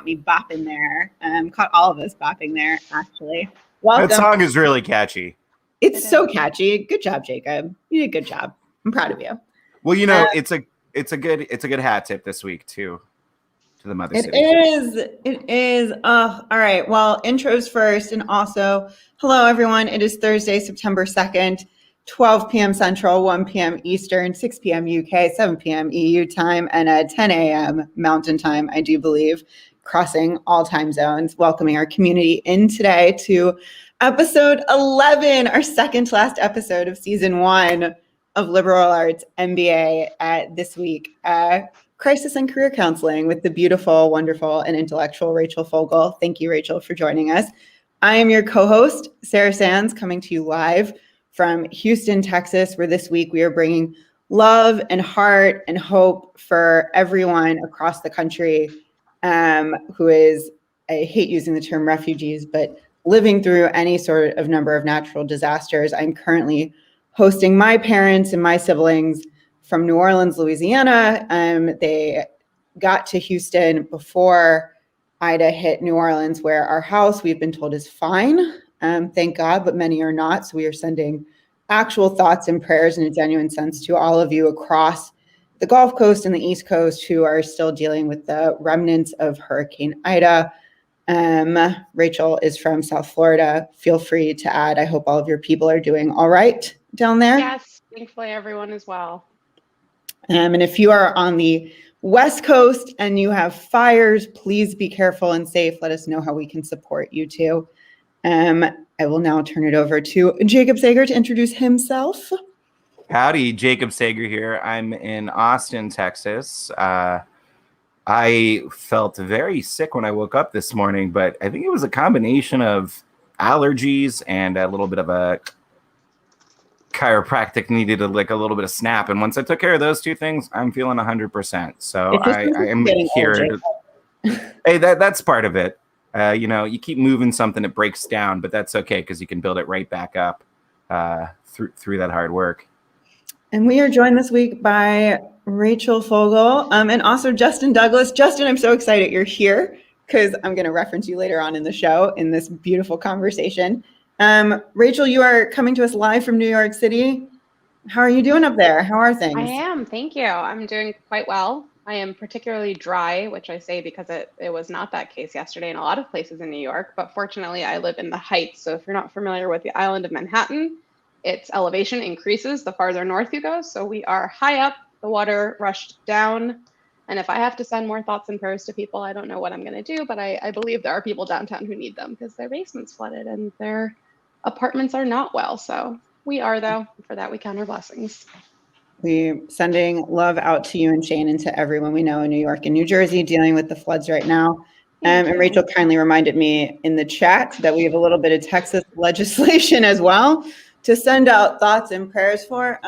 caught me bopping there. Caught all of us bopping there, actually. Welcome. That song is really catchy. It's so catchy. Good job, Jacob. You did a good job. I'm proud of you. Well, you know, it's a good hat tip this week too. To the Mother City. It is. All right. Well, intros first. And also, hello, everyone. It is Thursday, September 2nd, 12 p.m. Central, 1 p.m. Eastern, 6 p.m. UK, 7 p.m. EU time, and 10 a.m. Mountain time, I do believe, crossing all time zones, welcoming our community in today to episode 11, our second to last episode of season 1 of Liberal Arts MBA this week. Crisis and Career Counseling with the beautiful, wonderful, and intellectual Rachel Fogel. Thank you, Rachel, for joining us. I am your co-host, Sarah Sands, coming to you live from Houston, Texas, where this week we are bringing love and heart and hope for everyone across the country who is, I hate using the term refugees, but living through any sort of number of natural disasters. I'm currently hosting my parents and my siblings from New Orleans, Louisiana. They got to Houston before Ida hit New Orleans, where our house, we've been told, is fine. Thank God, but many are not. So we are sending actual thoughts and prayers in a genuine sense to all of you across the Gulf Coast and the East Coast who are still dealing with the remnants of Hurricane Ida. Rachel is from South Florida. Feel free to add. I hope all of your people are doing all right down there. Yes, thankfully everyone as well. And if you are on the West Coast and you have fires, please be careful and safe. Let us know how we can support you too. I will now turn it over to Jacob Sager to introduce himself. Howdy, Jacob Sager here. I'm in Austin, Texas. I felt very sick when I woke up this morning, but I think it was a combination of allergies and a little bit of a chiropractic needed a little bit of snap. And once I took care of those two things, I'm feeling 100%. So I am here. Hey, that's part of it. You keep moving something, it breaks down, but that's okay because you can build it right back up through that hard work. And we are joined this week by Rachel Fogel and also Justin Douglas. Justin, I'm so excited you're here because I'm going to reference you later on in the show in this beautiful conversation. Rachel, you are coming to us live from New York City. How are you doing up there? How are things? I am. Thank you. I'm doing quite well. I am particularly dry, which I say because it was not that case yesterday in a lot of places in New York. But fortunately, I live in the Heights. So if you're not familiar with the island of Manhattan, its elevation increases the farther north you go. So we are high up. The water rushed down. And if I have to send more thoughts and prayers to people, I don't know what I'm going to do. But I believe there are people downtown who need them because their basement's flooded and their apartments are not well. So we are, though. For that, we count our blessings. We're sending love out to you and Shane and to everyone we know in New York and New Jersey dealing with the floods right now. And Rachel kindly reminded me in the chat that we have a little bit of Texas legislation as well to send out thoughts and prayers for.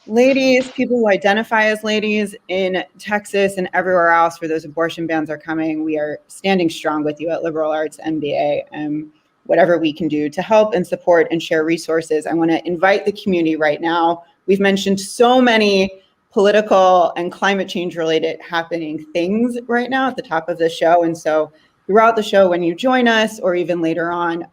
Ladies, people who identify as ladies in Texas and everywhere else where those abortion bans are coming, we are standing strong with you at Liberal Arts MBA. Whatever we can do to help and support and share resources. I want to invite the community right now. We've mentioned so many political and climate change related happening things right now at the top of the show. And so throughout the show, when you join us or even later on,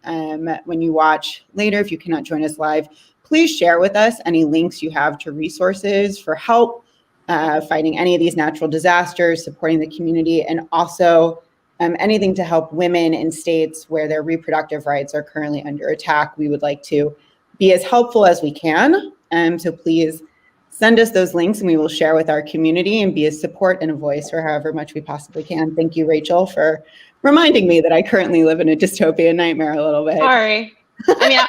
when you watch later, if you cannot join us live, please share with us any links you have to resources for help fighting any of these natural disasters, supporting the community, and also anything to help women in states where their reproductive rights are currently under attack. We would like to be as helpful as we can. So please send us those links and we will share with our community and be a support and a voice for however much we possibly can. Thank you, Rachel, for reminding me that I currently live in a dystopian nightmare a little bit. Sorry. I mean,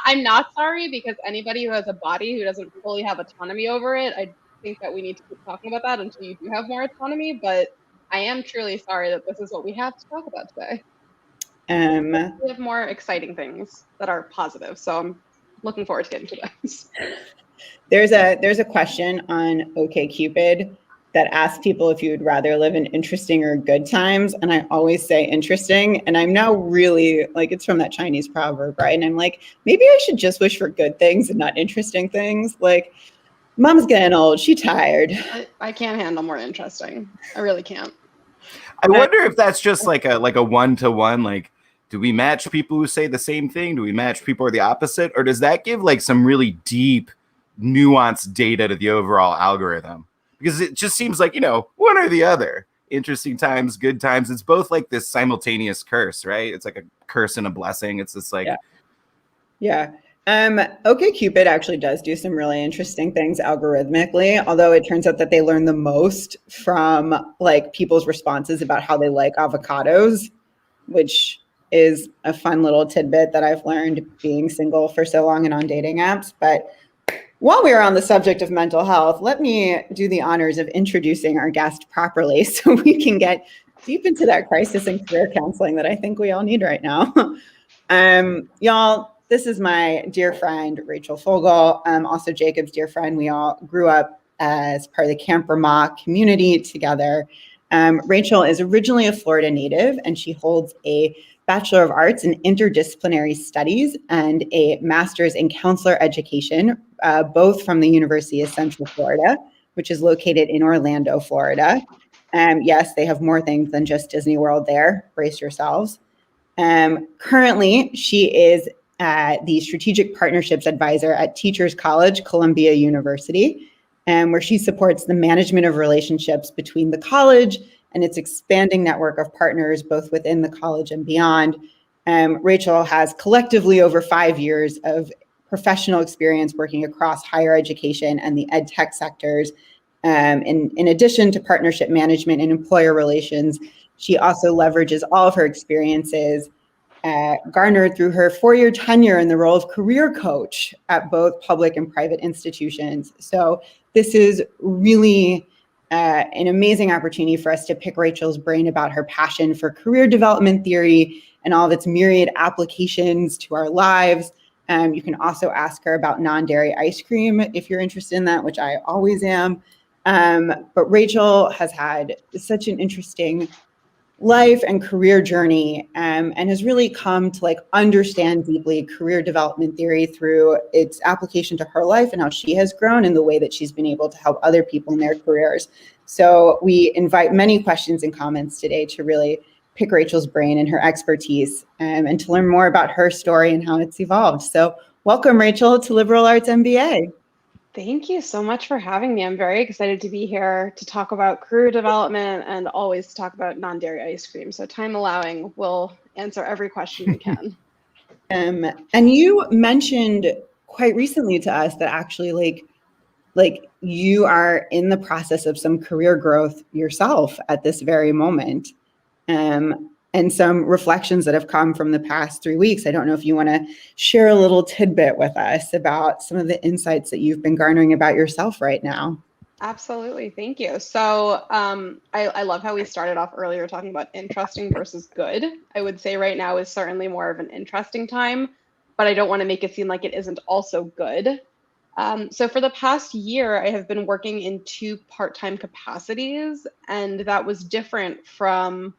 I'm not sorry because anybody who has a body who doesn't fully have autonomy over it, I think that we need to keep talking about that until you do have more autonomy. But I am truly sorry that this is what we have to talk about today. We have more exciting things that are positive, so I'm looking forward to getting to those. There's a question on OkCupid that asks people if you would rather live in interesting or good times, and I always say interesting. And I'm now really like, it's from that Chinese proverb, right? And I'm like, maybe I should just wish for good things and not interesting things. Like, Mom's getting old. She's tired. I can't handle more interesting. I really can't. I wonder if that's just like a one-to-one, like, do we match people who say the same thing? Do we match people who are the opposite? Or does that give like some really deep, nuanced data to the overall algorithm? Because it just seems like, one or the other. Interesting times, good times. It's both like this simultaneous curse, right? It's like a curse and a blessing. It's just like, yeah. OkCupid actually does do some really interesting things algorithmically, although it turns out that they learn the most from like people's responses about how they like avocados, which is a fun little tidbit that I've learned being single for so long and on dating apps. But while we are on the subject of mental health, let me do the honors of introducing our guest properly so we can get deep into that crisis and career counseling that I think we all need right now. Y'all, this is my dear friend, Rachel Fogel, also Jacob's dear friend. We all grew up as part of the Camp Vermont community together. Rachel is originally a Florida native, and she holds a Bachelor of Arts in Interdisciplinary Studies and a Master's in Counselor Education, both from the University of Central Florida, which is located in Orlando, Florida. Yes, they have more things than just Disney World there. Brace yourselves. Currently, she is the Strategic Partnerships Advisor at Teachers College, Columbia University, where she supports the management of relationships between the college and its expanding network of partners, both within the college and beyond. Rachel has collectively over 5 years of professional experience working across higher education and the ed tech sectors. In addition to partnership management and employer relations, she also leverages all of her experiences garnered through her 4-year tenure in the role of career coach at both public and private institutions. So this is really an amazing opportunity for us to pick Rachel's brain about her passion for career development theory and all of its myriad applications to our lives. You can also ask her about non-dairy ice cream if you're interested in that, which I always am. But Rachel has had such an interesting life and career journey, and has really come to like understand deeply career development theory through its application to her life and how she has grown and the way that she's been able to help other people in their careers. So we invite many questions and comments today to really pick Rachel's brain and her expertise, and to learn more about her story and how it's evolved. So welcome, Rachel, to Liberal Arts MBA. Thank you so much for having me. I'm very excited to be here to talk about career development and always to talk about non-dairy ice cream. So time allowing, we'll answer every question we can. And you mentioned quite recently to us that actually like you are in the process of some career growth yourself at this very moment. And some reflections that have come from the past 3 weeks. I don't know if you want to share a little tidbit with us about some of the insights that you've been garnering about yourself right now. Absolutely. Thank you. So I love how we started off earlier talking about interesting versus good. I would say right now is certainly more of an interesting time, but I don't want to make it seem like it isn't also good. So for the past year, I have been working in 2 part-time capacities, and that was different from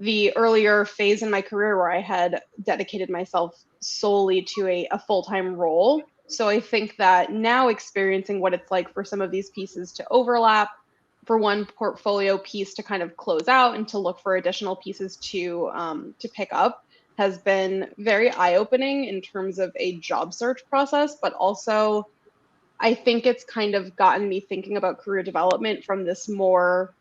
the earlier phase in my career where I had dedicated myself solely to a full-time role. So I think that now experiencing what it's like for some of these pieces to overlap, for one portfolio piece to kind of close out and to look for additional pieces to pick up has been very eye-opening in terms of a job search process, but also I think it's kind of gotten me thinking about career development from this more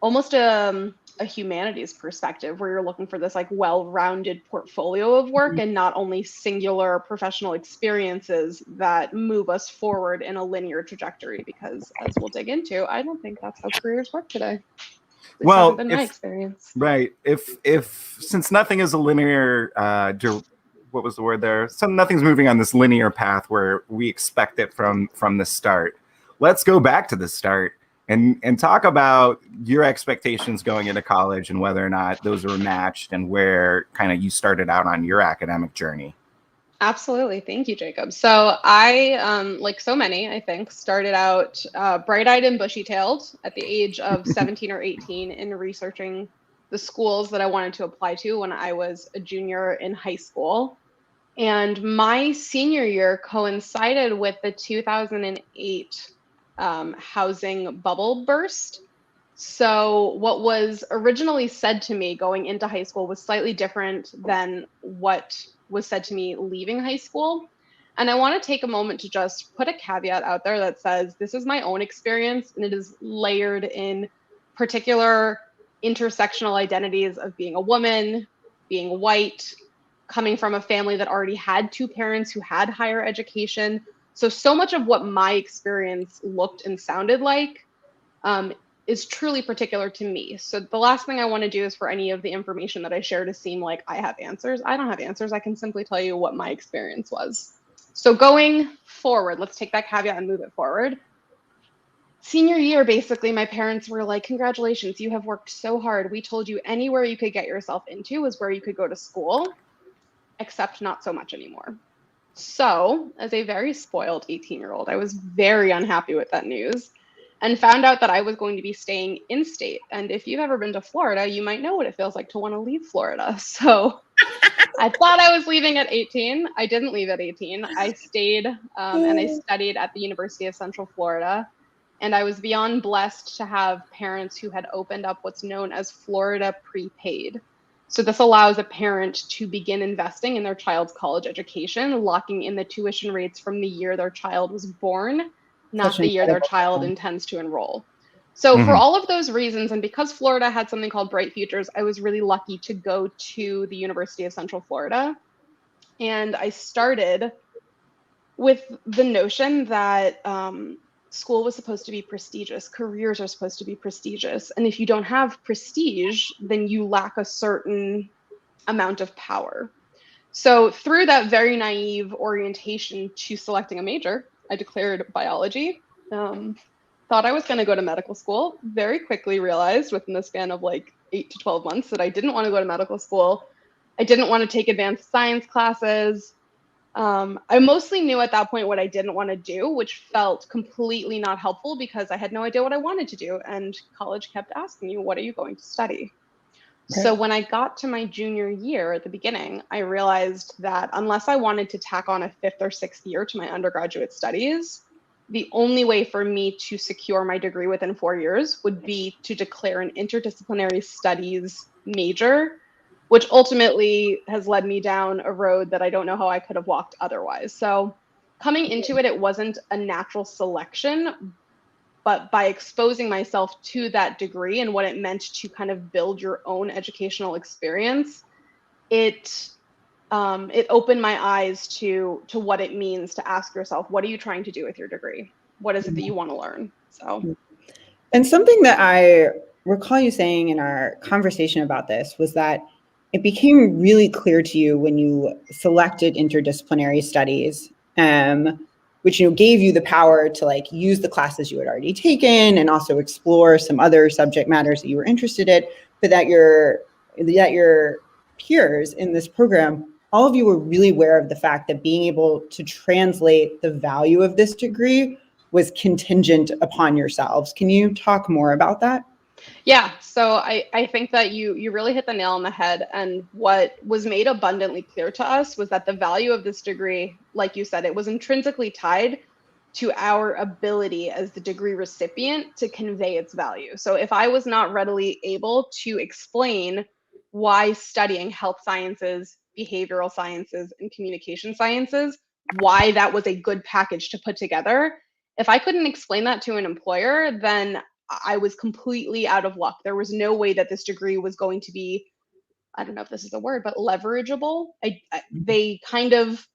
almost a humanities perspective where you're looking for this like well-rounded portfolio of work and not only singular professional experiences that move us forward in a linear trajectory, because as we'll dig into, I don't think that's how careers work today. At least hasn't been my experience. Right. If since nothing is a linear what was the word there? So nothing's moving on this linear path where we expect it from the start. Let's go back to the start and talk about your expectations going into college and whether or not those are matched and where kind of you started out on your academic journey. Absolutely. Thank you, Jacob. So I, like so many, I think, started out bright-eyed and bushy-tailed at the age of 17 or 18 in researching the schools that I wanted to apply to when I was a junior in high school. And my senior year coincided with the 2008 housing bubble burst. So what was originally said to me going into high school was slightly different than what was said to me leaving high school. And I want to take a moment to just put a caveat out there that says this is my own experience, and it is layered in particular intersectional identities of being a woman, being white, coming from a family that already had two parents who had higher education. So much of what my experience looked and sounded like is truly particular to me. So the last thing I want to do is for any of the information that I share to seem like I have answers. I don't have answers. I can simply tell you what my experience was. So going forward, let's take that caveat and move it forward. Senior year, basically, my parents were like, congratulations, you have worked so hard. We told you anywhere you could get yourself into was where you could go to school, except not so much anymore. So as a very spoiled 18-year-old, I was very unhappy with that news and found out that I was going to be staying in state. And if you've ever been to Florida, you might know what it feels like to want to leave Florida. So I thought I was leaving at 18. I didn't leave at 18. I stayed and I studied at the University of Central Florida. And I was beyond blessed to have parents who had opened up what's known as Florida Prepaid. So this allows a parent to begin investing in their child's college education, locking in the tuition rates from the year their child was born, not the year their child intends to enroll. So for all of those reasons, and because Florida had something called Bright Futures, I was really lucky to go to the University of Central Florida. And I started with the notion that school was supposed to be prestigious. Careers are supposed to be prestigious. And if you don't have prestige, then you lack a certain amount of power. So through that very naive orientation to selecting a major, I declared biology. Thought I was going to go to medical school. Very quickly realized within the span of like 8 to 12 months that I didn't want to go to medical school. I didn't want to take advanced science classes. I mostly knew at that point what I didn't want to do, which felt completely not helpful because I had no idea what I wanted to do. And college kept asking you, what are you going to study? Right. So when I got to my junior year at the beginning, I realized that unless I wanted to tack on a 5th or 6th year to my undergraduate studies, the only way for me to secure my degree within 4 years would be to declare an interdisciplinary studies major, which ultimately has led me down a road that I don't know how I could have walked otherwise. So coming into it, it wasn't a natural selection, but by exposing myself to that degree and what it meant to kind of build your own educational experience, it opened my eyes to what it means to ask yourself, what are you trying to do with your degree? What is it that you want to learn? So, and something that I recall you saying in our conversation about this was that it became really clear to you when you selected interdisciplinary studies, which gave you the power to like use the classes you had already taken and also explore some other subject matters that you were interested in, but that your peers in this program, all of you were really aware of the fact that being able to translate the value of this degree was contingent upon yourselves. Can you talk more about that? Yeah, so I think that you really hit the nail on the head. And what was made abundantly clear to us was that the value of this degree, like you said, it was intrinsically tied to our ability as the degree recipient to convey its value. So if I was not readily able to explain why studying health sciences, behavioral sciences, and communication sciences, why that was a good package to put together, if I couldn't explain that to an employer, then I was completely out of luck. There was no way that this degree was going to be, I don't know if this is a word, but leverageable. They kind of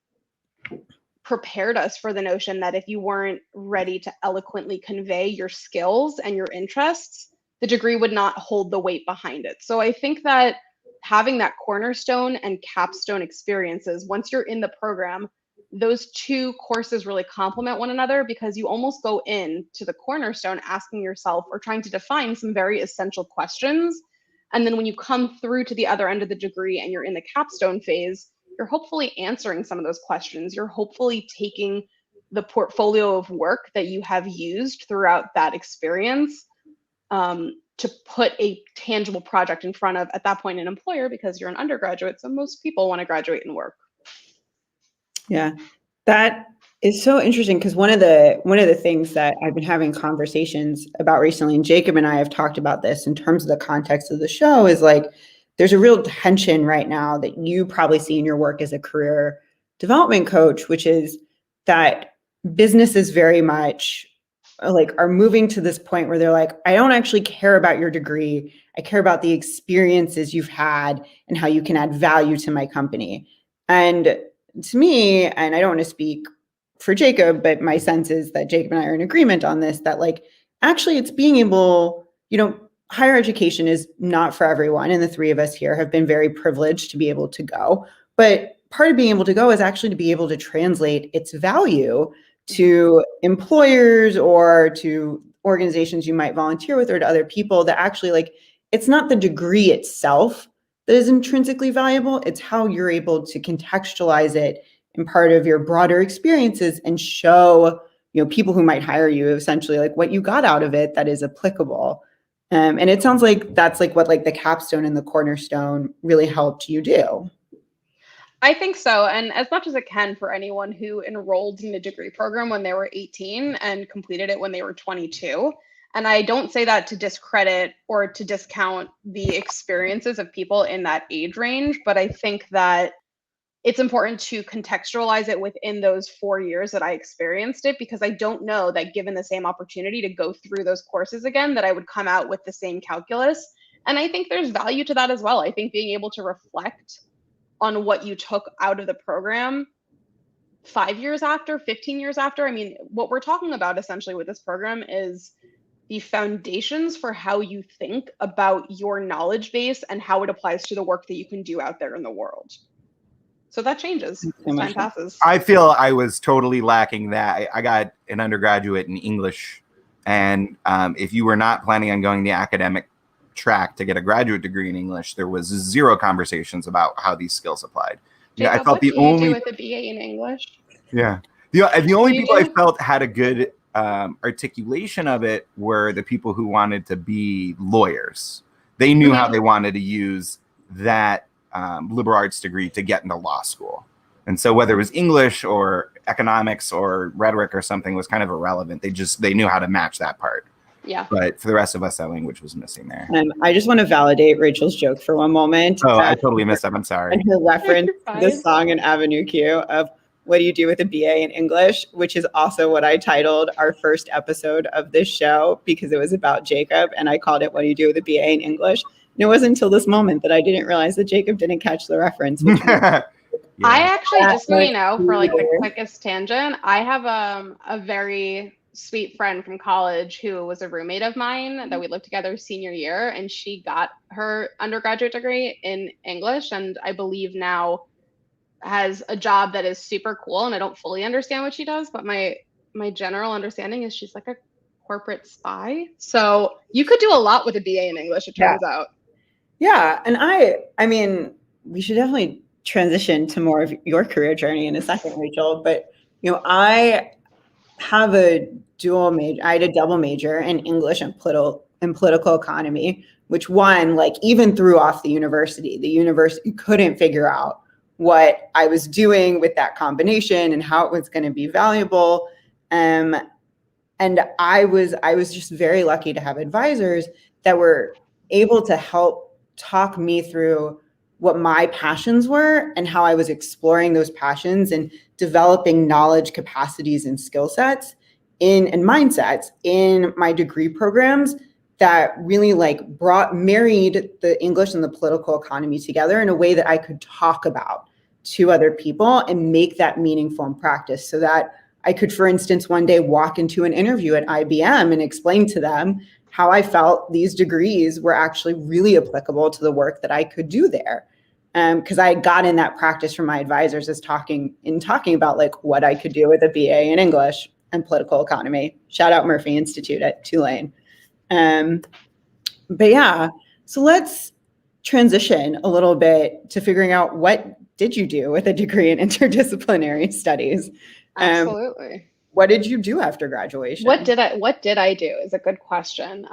prepared us for the notion that if you weren't ready to eloquently convey your skills and your interests, the degree would not hold the weight behind it. So I think that having that cornerstone and capstone experiences, once you're in the program, those two courses really complement one another because you almost go into the cornerstone asking yourself or trying to define some very essential questions. And then when you come through to the other end of the degree and you're in the capstone phase, you're hopefully answering some of those questions. You're hopefully taking the portfolio of work that you have used throughout that experience to put a tangible project in front of, at that point, an employer, because you're an undergraduate. So most people want to graduate and work. Yeah, that It's so interesting because one of the things that I've been having conversations about recently, and Jacob and I have talked about this in terms of the context of the show, is like there's a real tension right now that you probably see in your work as a career development coach, which is that businesses very much like are moving to this point where they're like, I don't actually care about your degree. I care about the experiences you've had and how you can add value to my company. And to me, and I don't want to speak for Jacob, but my sense is that Jacob and I are in agreement on this, that like, actually it's being able, higher education is not for everyone. And the three of us here have been very privileged to be able to go. But part of being able to go is actually to be able to translate its value to employers or to organizations you might volunteer with or to other people, that actually like, it's not the degree itself that is intrinsically valuable. It's how you're able to contextualize it in part of your broader experiences and show, people who might hire you essentially like what you got out of it that is applicable. And it sounds like that's like what like the capstone and the cornerstone really helped you do. I think so. And as much as it can for anyone who enrolled in a degree program when they were 18 and completed it when they were 22. And I don't say that to discredit or to discount the experiences of people in that age range, but I think that it's important to contextualize it within those 4 years that I experienced it, because I don't know that given the same opportunity to go through those courses again, that I would come out with the same calculus. And I think there's value to that as well. I think being able to reflect on what you took out of the program 5 years after, 15 years after. I mean, what we're talking about essentially with this program is the foundations for how you think about your knowledge base and how it applies to the work that you can do out there in the world. So that changes as time passes. I feel I was totally lacking that. I got an undergraduate in English, and if you were not planning on going the academic track to get a graduate degree in English, there was zero conversations about how these skills applied. Jacob, I felt the only with a BA in English. Yeah, the only people I felt had a good articulation of it were the people who wanted to be lawyers. They knew how they wanted to use that liberal arts degree to get into law school. And so whether it was English or economics or rhetoric or something was kind of irrelevant. They knew how to match that part. Yeah. But for the rest of us, that language was missing there. I just want to validate Rachel's joke for one moment. Oh, I totally missed that. I'm sorry. And her reference to the song in Avenue Q of what do you do with a BA in English, which is also what I titled our first episode of this show because it was about Jacob. And I called it, what do you do with a BA in English? And it wasn't until this moment that I didn't realize that Jacob didn't catch the reference. Yeah. I actually, just so you know, for like the quickest tangent, I have a very sweet friend from college who was a roommate of mine that we lived together senior year, and she got her undergraduate degree in English, and I believe now has a job that is super cool. And I don't fully understand what she does, but my general understanding is she's like a corporate spy. So you could do a lot with a BA in English, it turns out. Yeah, and I mean, we should definitely transition to more of your career journey in a second, Rachel. But I have a dual major. I had a double major in English and political economy, which even threw off the university. The university couldn't figure out what I was doing with that combination and how it was going to be valuable. And I was just very lucky to have advisors that were able to help talk me through what my passions were and how I was exploring those passions and developing knowledge, capacities, and skill sets and mindsets in my degree programs that really married the English and the political economy together in a way that I could talk about to other people and make that meaningful in practice, so that I could, for instance, one day walk into an interview at IBM and explain to them how I felt these degrees were actually really applicable to the work that I could do there. Because I got in that practice from my advisors as talking about what I could do with a BA in English and political economy. Shout out Murphy Institute at Tulane. But yeah, so let's transition a little bit to figuring out, what did you do with a degree in interdisciplinary studies? Absolutely. What did you do after graduation? What did I do is a good question.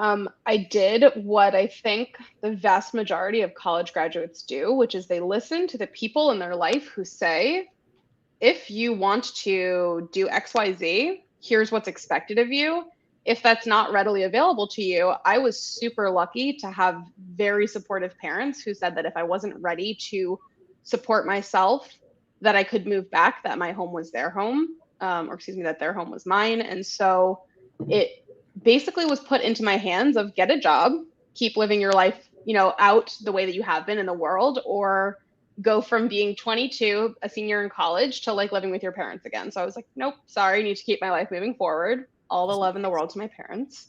I did what I think the vast majority of college graduates do, which is they listen to the people in their life who say, if you want to do XYZ, here's what's expected of you. If that's not readily available to you, I was super lucky to have very supportive parents who said that if I wasn't ready to support myself, that I could move back, that my home was their home, that their home was mine. And so it basically was put into my hands of get a job, keep living your life, out the way that you have been in the world, or go from being 22, a senior in college, to like living with your parents again. So I was like, nope, sorry, I need to keep my life moving forward. All the love in the world to my parents.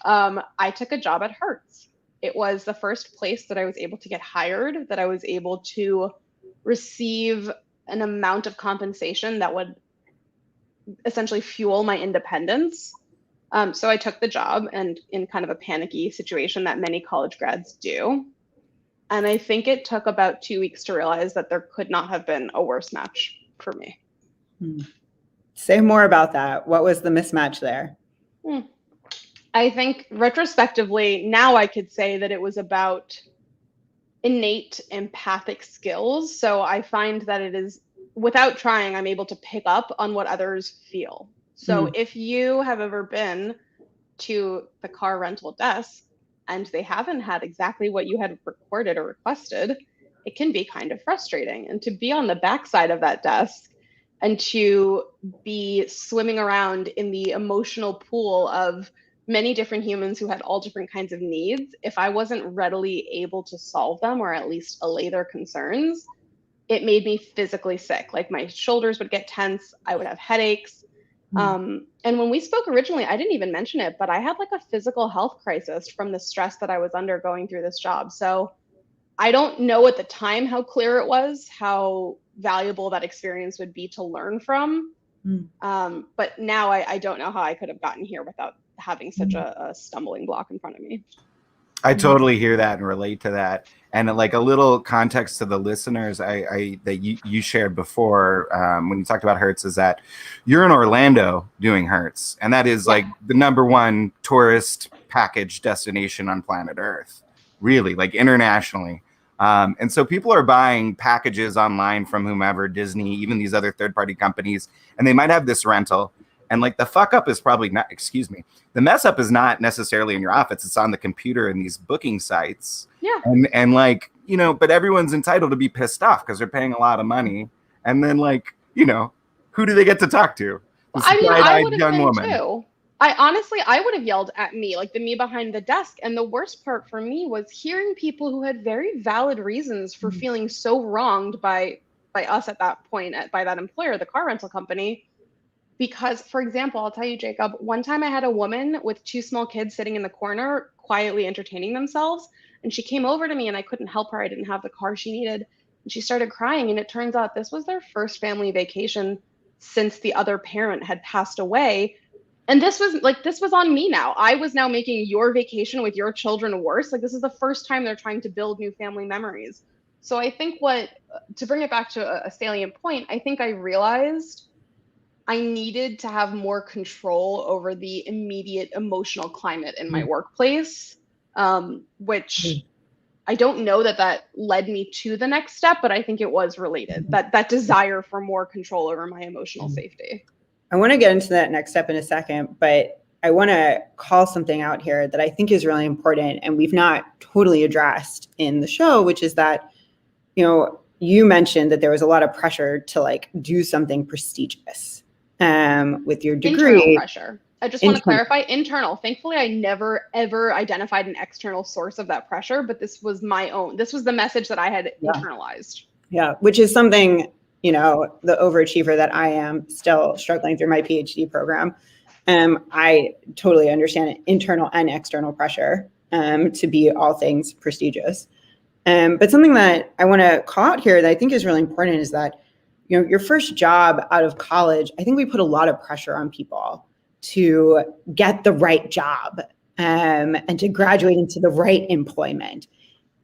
I took a job at Hertz. It was the first place that I was able to get hired, that I was able to receive an amount of compensation that would essentially fuel my independence. So I took the job, and in kind of a panicky situation that many college grads do. And I think it took about 2 weeks to realize that there could not have been a worse match for me. Say more about that. What was the mismatch there? I think retrospectively, now I could say that it was about innate empathic skills. So I find that it is, without trying, I'm able to pick up on what others feel. So if you have ever been to the car rental desk and they haven't had exactly what you had recorded or requested, it can be kind of frustrating. And to be on the backside of that desk and to be swimming around in the emotional pool of many different humans who had all different kinds of needs, if I wasn't readily able to solve them or at least allay their concerns, it made me physically sick. Like my shoulders would get tense, I would have headaches. And when we spoke originally, I didn't even mention it, but I had like a physical health crisis from the stress that I was under going through this job. So I don't know at the time how clear it was, how valuable that experience would be to learn from. But now I don't know how I could have gotten here without having such a stumbling block in front of me. I totally hear that and relate to that. And like a little context to the listeners that you shared before when you talked about Hertz is that you're in Orlando doing Hertz. And that is like the #1 tourist package destination on planet Earth, really, like internationally. And so people are buying packages online from whomever, Disney, even these other third-party companies, and they might have this rental. And like the fuck up is probably not, the mess up is not necessarily in your office. It's on the computer in these booking sites. Yeah. And like, but everyone's entitled to be pissed off because they're paying a lot of money. And then like, who do they get to talk to? This I would have been too. I would have yelled at me, like the me behind the desk. And the worst part for me was hearing people who had very valid reasons for feeling so wronged by us at that point, by that employer, the car rental company. Because, for example, I'll tell you, Jacob, one time I had a woman with 2 small kids sitting in the corner, quietly entertaining themselves. And she came over to me and I couldn't help her. I didn't have the car she needed. And she started crying. And it turns out this was their first family vacation since the other parent had passed away. And this was on me now. I was now making your vacation with your children worse. Like this is the first time they're trying to build new family memories. So I think to bring it back to a salient point, I think I realized I needed to have more control over the immediate emotional climate in my workplace, which I don't know that led me to the next step, but I think it was related, that desire for more control over my emotional safety. I want to get into that next step in a second, but I want to call something out here that I think is really important and we've not totally addressed in the show, which is that, you mentioned that there was a lot of pressure to like do something prestigious. With your degree. Internal pressure. I just want to clarify, internal. Thankfully, I never, ever identified an external source of that pressure, but this was my own. This was the message that I had internalized. Yeah, which is something, the overachiever that I am still struggling through my PhD program. I totally understand internal and external pressure to be all things prestigious. But something that I want to call out here that I think is really important is that your first job out of college, I think we put a lot of pressure on people to get the right job and to graduate into the right employment.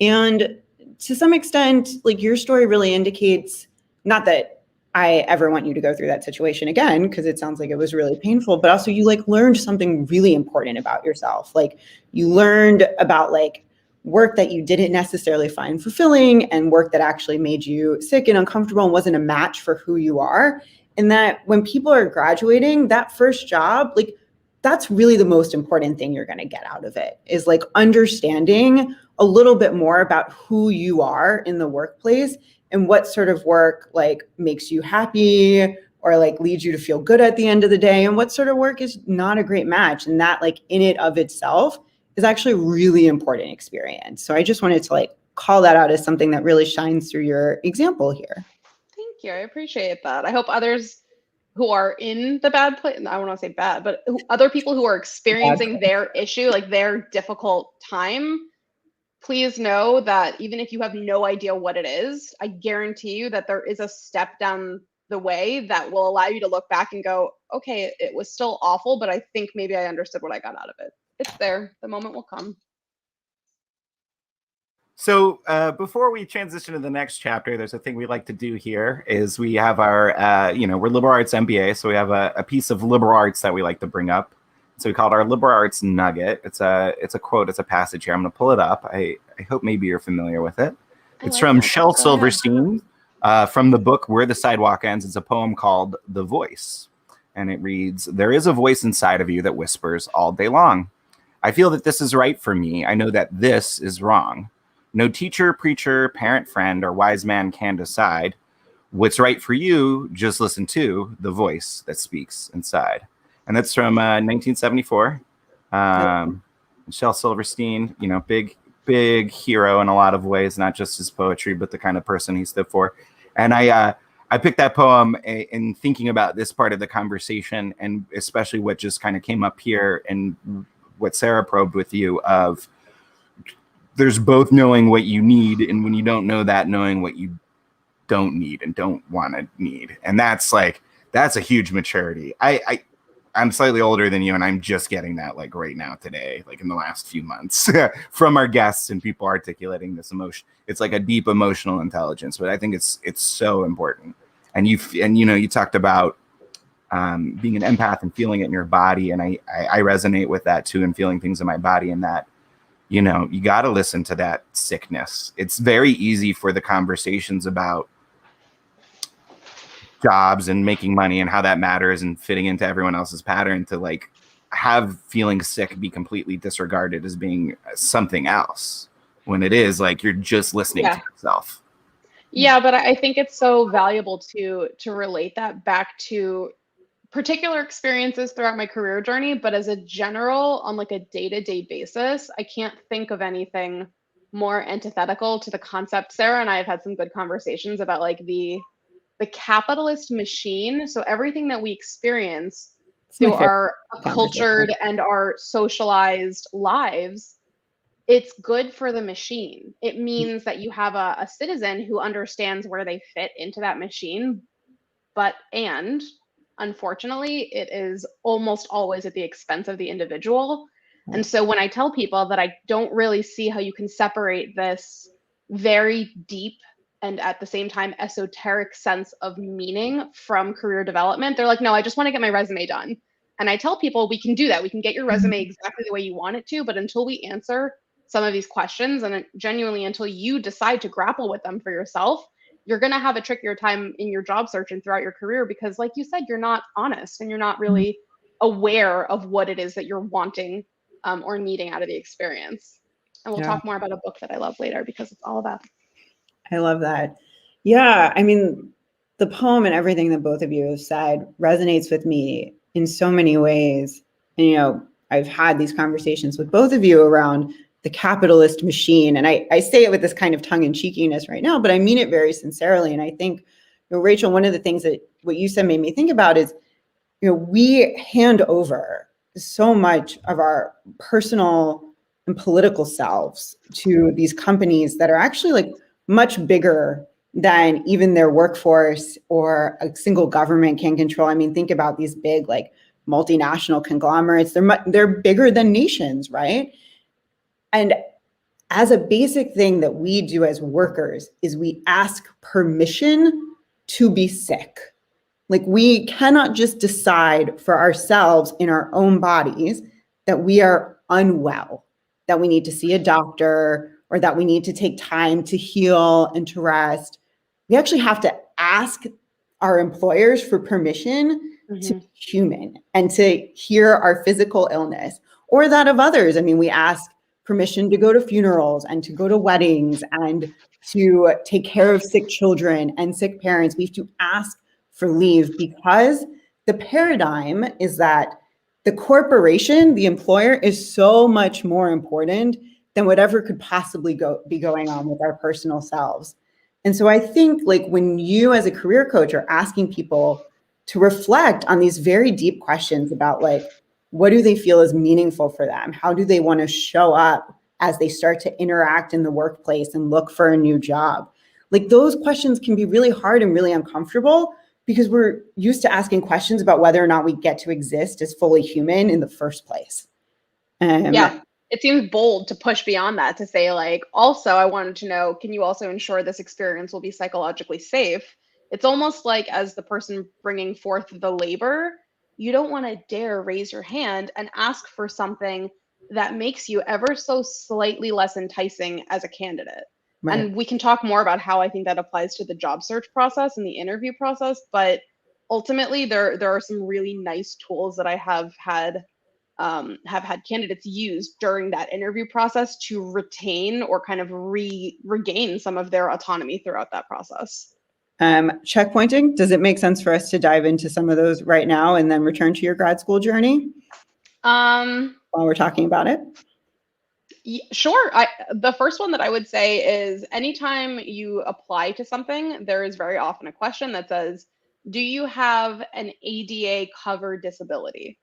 And to some extent, like your story really indicates, not that I ever want you to go through that situation again, because it sounds like it was really painful, but also you like learned something really important about yourself. Like you learned about like work that you didn't necessarily find fulfilling and work that actually made you sick and uncomfortable and wasn't a match for who you are. And that when people are graduating, that first job, like that's really the most important thing you're going to get out of it, is like understanding a little bit more about who you are in the workplace and what sort of work like makes you happy or like leads you to feel good at the end of the day, and what sort of work is not a great match. And that like in it of itself is actually a really important experience. So I just wanted to like call that out as something that really shines through your example here. Thank you. I appreciate that. I hope others who are in the bad place, I don't want to say bad, but other people who are experiencing their issue, like their difficult time, please know that even if you have no idea what it is, I guarantee you that there is a step down the way that will allow you to look back and go, okay, it was still awful, but I think maybe I understood what I got out of it. It's there. The moment will come. So before we transition to the next chapter, there's a thing we like to do here is we have our, we're Liberal Arts MBA. So we have a piece of liberal arts that we like to bring up. So we call it our Liberal Arts Nugget. It's a quote, it's a passage here. I'm going to pull it up. I hope maybe you're familiar with it. It's from Shel Silverstein from the book Where the Sidewalk Ends. It's a poem called The Voice. And it reads, "There is a voice inside of you that whispers all day long. I feel that this is right for me. I know that this is wrong. No teacher, preacher, parent, friend, or wise man can decide what's right for you. Just listen to the voice that speaks inside." And that's from 1974. Shel Silverstein, big hero in a lot of ways, not just his poetry, but the kind of person he stood for. And I picked that poem in thinking about this part of the conversation, and especially what just kind of came up here and what Sarah probed with you of, there's both knowing what you need, and when you don't know that, knowing what you don't need and don't want to need. And that's a huge maturity. I'm slightly older than you, and I'm just getting that like right now today, like in the last few months from our guests and people articulating this emotion. It's like a deep emotional intelligence, but I think it's so important. And you talked about being an empath and feeling it in your body. And I resonate with that too, and feeling things in my body, and that, you got to listen to that sickness. It's very easy for the conversations about jobs and making money and how that matters and fitting into everyone else's pattern to like have feeling sick be completely disregarded as being something else, when it is like you're just listening to yourself. Yeah, but I think it's so valuable to relate that back to particular experiences throughout my career journey, but as a general, on like a day-to-day basis, I can't think of anything more antithetical to the concept. Sarah and I have had some good conversations about like the capitalist machine. So everything that we experience through our cultured and our socialized lives, it's good for the machine. It means that you have a citizen who understands where they fit into that machine, and unfortunately, it is almost always at the expense of the individual. And so when I tell people that I don't really see how you can separate this very deep and at the same time esoteric sense of meaning from career development, they're like, no, I just want to get my resume done. And I tell people we can do that. We can get your resume exactly the way you want it to, but until we answer some of these questions, and genuinely until you decide to grapple with them for yourself, you're going to have a trickier time in your job search and throughout your career, because like you said, you're not honest and you're not really aware of what it is that you're wanting or needing out of the experience. And we'll talk more about a book that I love later, because it's all about. I love that. Yeah. I mean, the poem and everything that both of you have said resonates with me in so many ways. And, I've had these conversations with both of you around the capitalist machine. And I say it with this kind of tongue-in-cheekiness right now, but I mean it very sincerely. And I think, Rachel, one of the things that what you said made me think about is, we hand over so much of our personal and political selves to these companies that are actually like much bigger than even their workforce or a single government can control. I mean, think about these big like multinational conglomerates. They're bigger than nations, right? And as a basic thing that we do as workers is we ask permission to be sick. Like, we cannot just decide for ourselves in our own bodies that we are unwell, that we need to see a doctor, or that we need to take time to heal and to rest. We actually have to ask our employers for permission to be human and to hear our physical illness or that of others. I mean, we ask permission to go to funerals and to go to weddings and to take care of sick children and sick parents. We have to ask for leave because the paradigm is that the corporation, the employer, is so much more important than whatever could possibly be going on with our personal selves. And so I think like when you as a career coach are asking people to reflect on these very deep questions about like, what do they feel is meaningful for them? How do they want to show up as they start to interact in the workplace and look for a new job? Like those questions can be really hard and really uncomfortable because we're used to asking questions about whether or not we get to exist as fully human in the first place. Yeah, it seems bold to push beyond that, to say like, also, I wanted to know, can you also ensure this experience will be psychologically safe? It's almost like as the person bringing forth the labor, you don't want to dare raise your hand and ask for something that makes you ever so slightly less enticing as a candidate. Right. And we can talk more about how I think that applies to the job search process and the interview process. But ultimately, there are some really nice tools that I have had candidates use during that interview process to retain or kind of regain some of their autonomy throughout that process. Checkpointing, does it make sense for us to dive into some of those right now and then return to your grad school journey while we're talking about it? Sure. The first one that I would say is anytime you apply to something, there is very often a question that says, do you have an ADA covered disability?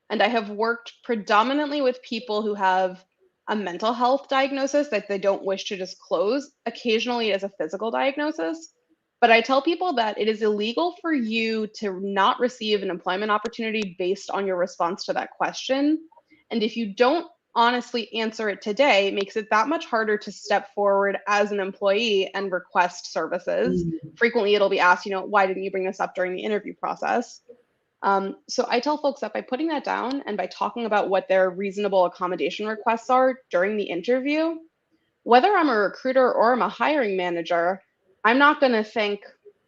And I have worked predominantly with people who have a mental health diagnosis that they don't wish to disclose. Occasionally as a physical diagnosis. But I tell people that it is illegal for you to not receive an employment opportunity based on your response to that question. And if you don't honestly answer it today, it makes it that much harder to step forward as an employee and request services. Frequently, it'll be asked, why didn't you bring this up during the interview process? So I tell folks that by putting that down and by talking about what their reasonable accommodation requests are during the interview, whether I'm a recruiter or I'm a hiring manager, I'm not going to think,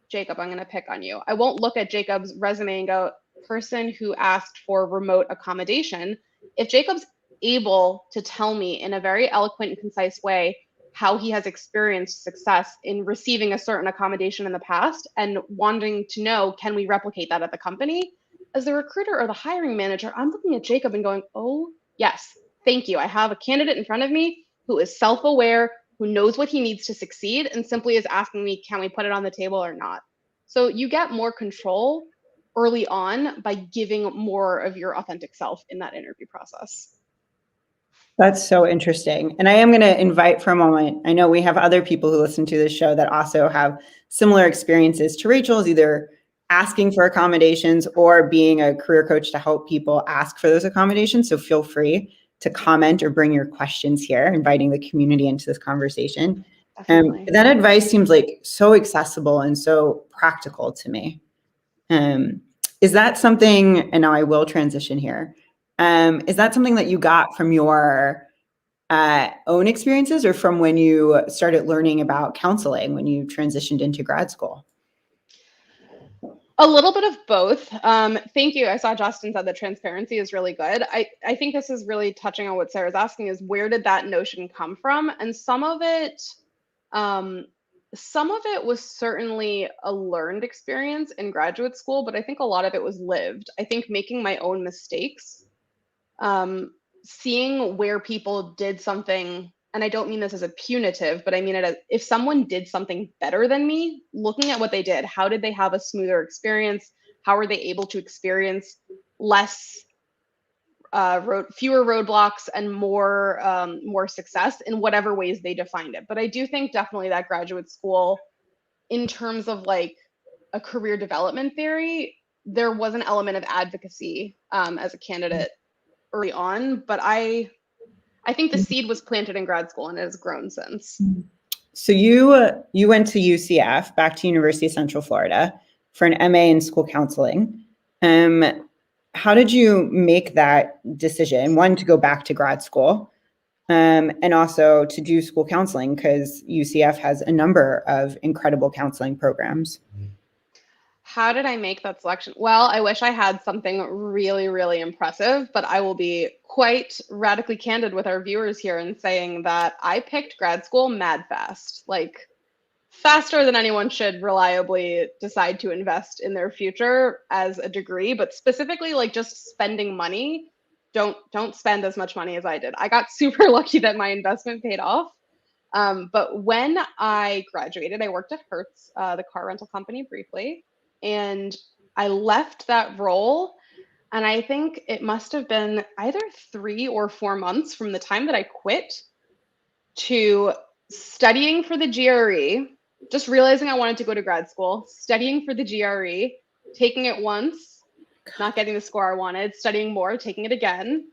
Jacob, I'm going to pick on you. I won't look at Jacob's resume and go, person who asked for remote accommodation. If Jacob's able to tell me in a very eloquent and concise way how he has experienced success in receiving a certain accommodation in the past and wanting to know, can we replicate that at the company? As the recruiter or the hiring manager, I'm looking at Jacob and going, oh, yes, thank you. I have a candidate in front of me who is self-aware, who knows what he needs to succeed, and simply is asking me, can we put it on the table or not? So you get more control early on by giving more of your authentic self in that interview process. That's so interesting. And I am going to invite for a moment, I know we have other people who listen to this show that also have similar experiences to Rachel's, either asking for accommodations or being a career coach to help people ask for those accommodations. So feel free to comment or bring your questions here, inviting the community into this conversation. That advice seems like so accessible and so practical to me. Is that something, and now I will transition here, is that something that you got from your own experiences or from when you started learning about counseling, when you transitioned into grad school? A little bit of both. Thank you. I saw Justin said that transparency is really good. I think this is really touching on what Sarah's asking is where did that notion come from? And some of it was certainly a learned experience in graduate school, but I think a lot of it was lived. I think making my own mistakes, seeing where people did something, and I don't mean this as a punitive, but I mean it as if someone did something better than me, looking at what they did, how did they have a smoother experience? How are they able to experience fewer roadblocks and more success in whatever ways they defined it? But I do think definitely that graduate school, in terms of like a career development theory, there was an element of advocacy as a candidate early on, but I think the seed was planted in grad school and it has grown since. So you went to UCF, back to University of Central Florida, for an MA in school counseling. How did you make that decision? One, to go back to grad school, and also to do school counseling, because UCF has a number of incredible counseling programs. How did I make that selection? Well, I wish I had something really, really impressive, but I will be quite radically candid with our viewers here in saying that I picked grad school mad fast, like faster than anyone should reliably decide to invest in their future as a degree, but specifically like just spending money. Don't spend as much money as I did. I got super lucky that my investment paid off. But when I graduated, I worked at Hertz, the car rental company, briefly. And I left that role. And I think it must have been either 3 or 4 months from the time that I quit to studying for the GRE, just realizing I wanted to go to grad school, studying for the GRE, taking it once, not getting the score I wanted, studying more, taking it again,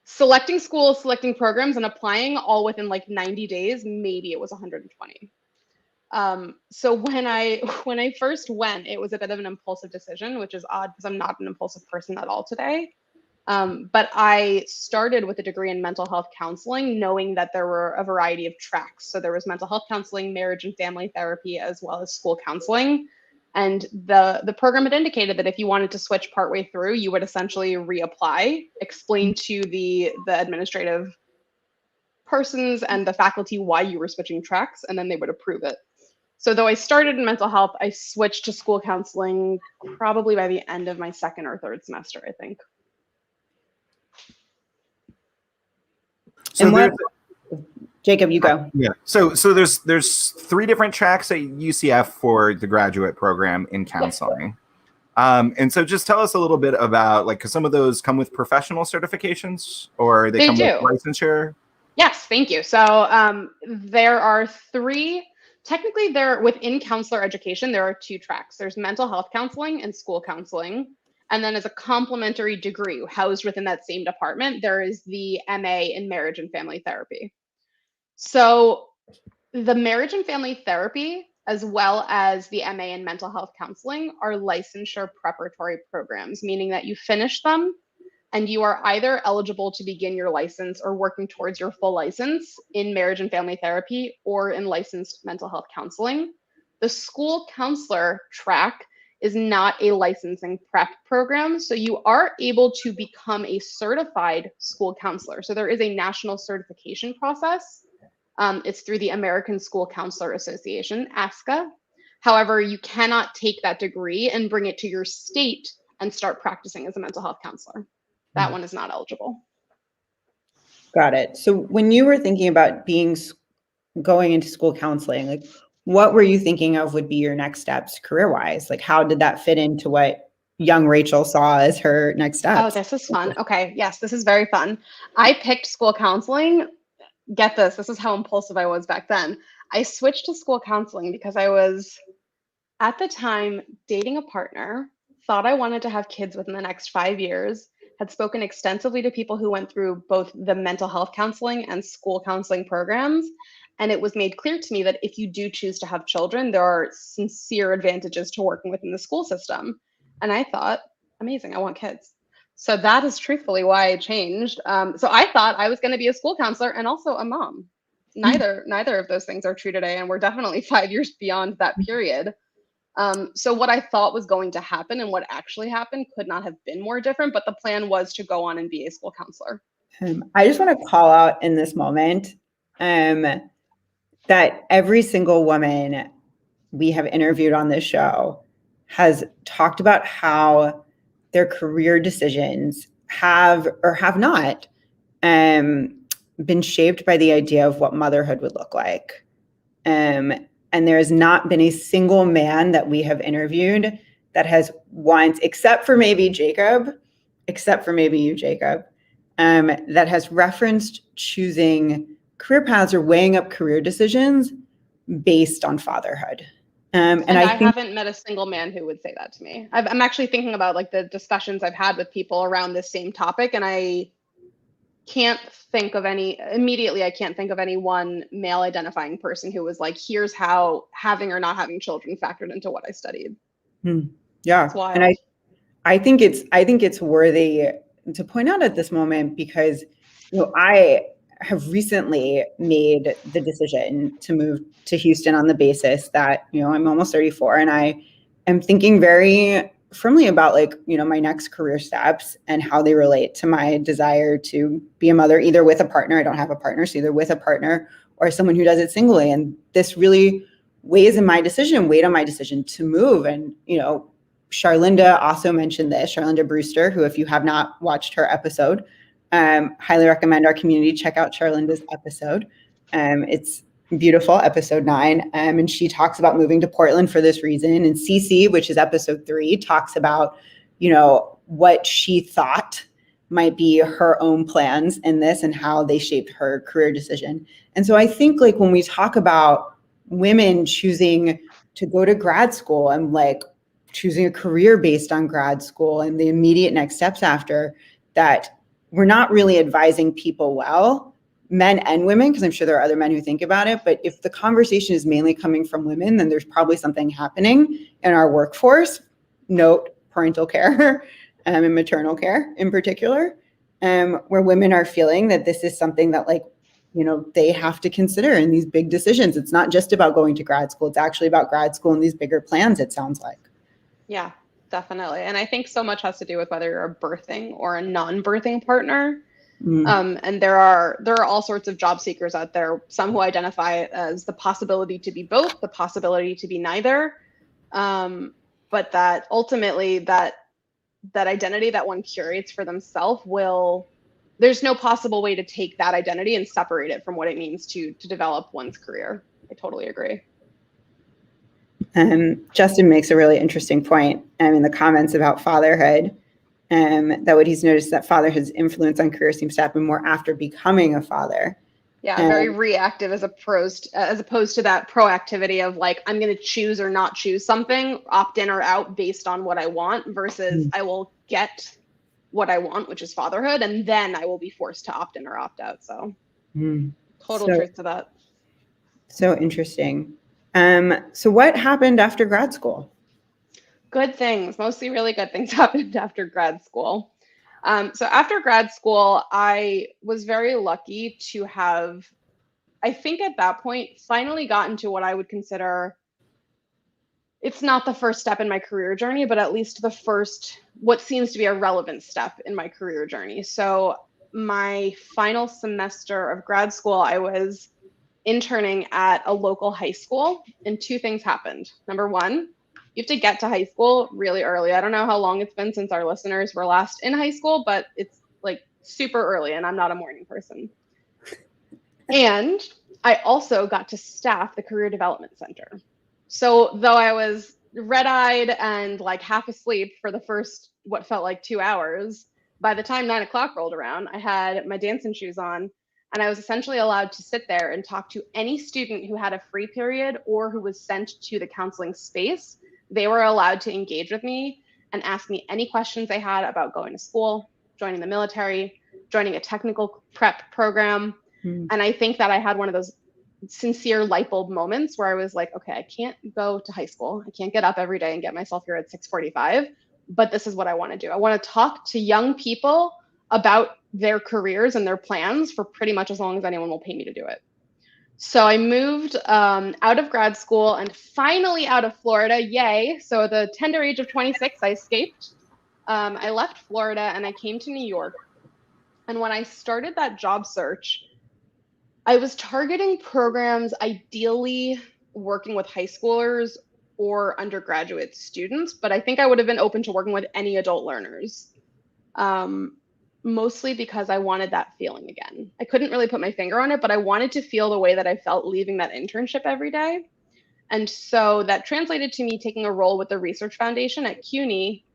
selecting schools, selecting programs, and applying all within like 90 days. Maybe it was 120. So when I first went, it was a bit of an impulsive decision, which is odd because I'm not an impulsive person at all today. But I started with a degree in mental health counseling, knowing that there were a variety of tracks. So there was mental health counseling, marriage and family therapy, as well as school counseling. And the program had indicated that if you wanted to switch partway through, you would essentially reapply, explain to the administrative persons and the faculty why you were switching tracks, and then they would approve it. So though I started in mental health, I switched to school counseling probably by the end of my second or third semester, I think. So and what, Jacob, you go. Yeah. So there's 3 different tracks at UCF for the graduate program in counseling. And so just tell us a little bit about, like, because some of those come with professional certifications, or they come with licensure. Yes, thank you. So there are 3. Technically, there within counselor education, there are 2 tracks. There's mental health counseling and school counseling. And then as a complementary degree housed within that same department, there is the MA in marriage and family therapy. So the marriage and family therapy, as well as the MA in mental health counseling, are licensure preparatory programs, meaning that you finish them and you are either eligible to begin your license or working towards your full license in marriage and family therapy or in licensed mental health counseling. The school counselor track is not a licensing prep program, so you are able to become a certified school counselor. So there is a national certification process. It's through the American School Counselor Association, ASCA. However, you cannot take that degree and bring it to your state and start practicing as a mental health counselor. That one is not eligible. Got it. So when you were thinking about going into school counseling, like, what were you thinking of would be your next steps career-wise? Like, how did that fit into what young Rachel saw as her next steps? Oh, this is fun. Okay, yes, this is very fun. I picked school counseling. Get this, this is how impulsive I was back then. I switched to school counseling because I was, at the time, dating a partner, thought I wanted to have kids within the next 5 years, had spoken extensively to people who went through both the mental health counseling and school counseling programs. And it was made clear to me that if you do choose to have children, there are sincere advantages to working within the school system. And I thought, amazing, I want kids. So that is truthfully why I changed. So I thought I was going to be a school counselor and also a mom. Neither of those things are true today. And we're definitely 5 years beyond that period. So what I thought was going to happen and what actually happened could not have been more different, but the plan was to go on and be a school counselor. I just want to call out in this moment that every single woman we have interviewed on this show has talked about how their career decisions have or have not been shaped by the idea of what motherhood would look like. And there has not been a single man that we have interviewed that has once, except for maybe you, Jacob, that has referenced choosing career paths or weighing up career decisions based on fatherhood. And I haven't met a single man who would say that to me. I'm actually thinking about like the discussions I've had with people around this same topic, and I can't think of any one male identifying person who was like, here's how having or not having children factored into what I studied. Yeah. And I think it's worthy to point out at this moment because, you know, have recently made the decision to move to Houston on the basis that, I'm almost 34 and I am thinking very firmly about my next career steps and how they relate to my desire to be a mother, either with a partner. I don't have a partner, so either with a partner or someone who does it singly. And this really weighed on my decision to move. And, Charlinda also mentioned this, Charlinda Brewster, who, if you have not watched her episode, highly recommend our community check out Charlinda's episode. It's beautiful, episode 9. And she talks about moving to Portland for this reason. And Cece, which is episode 3, talks about, what she thought might be her own plans in this and how they shaped her career decision. And so I think when we talk about women choosing to go to grad school and choosing a career based on grad school and the immediate next steps after that, we're not really advising people well, men and women, because I'm sure there are other men who think about it. But if the conversation is mainly coming from women, then there's probably something happening in our workforce. Note parental care and maternal care in particular, where women are feeling that this is something that they have to consider in these big decisions. It's not just about going to grad school. It's actually about grad school and these bigger plans, it sounds like. Yeah, definitely. And I think so much has to do with whether you're a birthing or a non-birthing partner. And there are all sorts of job seekers out there, some who identify it as the possibility to be both, the possibility to be neither. But that ultimately that identity that one curates for themselves there's no possible way to take that identity and separate it from what it means to develop one's career. I totally agree. Justin makes a really interesting point in the comments about fatherhood, that what he's noticed that fatherhood's influence on career seems to happen more after becoming a father. Yeah, very reactive as opposed to that proactivity of I'm going to choose or not choose something, opt in or out based on what I want, versus I will get what I want, which is fatherhood, and then I will be forced to opt in or opt out. So total truth to that. So interesting. So what happened after grad school? Good things, mostly really good things happened after grad school. So after grad school, I was very lucky to have, I think at that point, finally gotten to what I would consider, it's not the first step in my career journey, but at least the first, what seems to be a relevant step in my career journey. So my final semester of grad school, I was interning at a local high school, and 2 things happened. Number 1, you have to get to high school really early. I don't know how long it's been since our listeners were last in high school, but it's super early, and I'm not a morning person. And I also got to staff the Career Development Center. So though I was red-eyed and half asleep for the first, what felt like 2 hours, by the time 9 o'clock rolled around, I had my dancing shoes on, and I was essentially allowed to sit there and talk to any student who had a free period or who was sent to the counseling space. They were allowed to engage with me and ask me any questions they had about going to school, joining the military, joining a technical prep program. And I think that I had one of those sincere light bulb moments where I was like, okay, I can't go to high school. I can't get up every day and get myself here at 6:45, but this is what I want to do. I want to talk to young people about their careers and their plans for pretty much as long as anyone will pay me to do it. So I moved out of grad school and finally out of Florida. Yay. So at the tender age of 26, I escaped. I left Florida and I came to New York. And when I started that job search, I was targeting programs ideally working with high schoolers or undergraduate students, but I think I would have been open to working with any adult learners. Mostly because I wanted that feeling again. I couldn't really put my finger on it, but I wanted to feel the way that I felt leaving that internship every day. And so that translated to me taking a role with the Research Foundation at CUNY,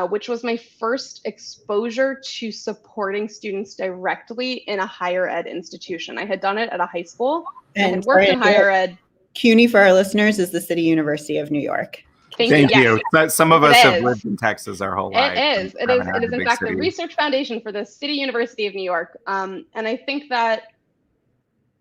which was my first exposure to supporting students directly in a higher ed institution. I had done it at a high school and had worked in higher ed. CUNY, for our listeners, is the City University of New York. Thank you. Some of us have lived in Texas our whole life. It is in fact the Research Foundation for the City University of New York. And I think that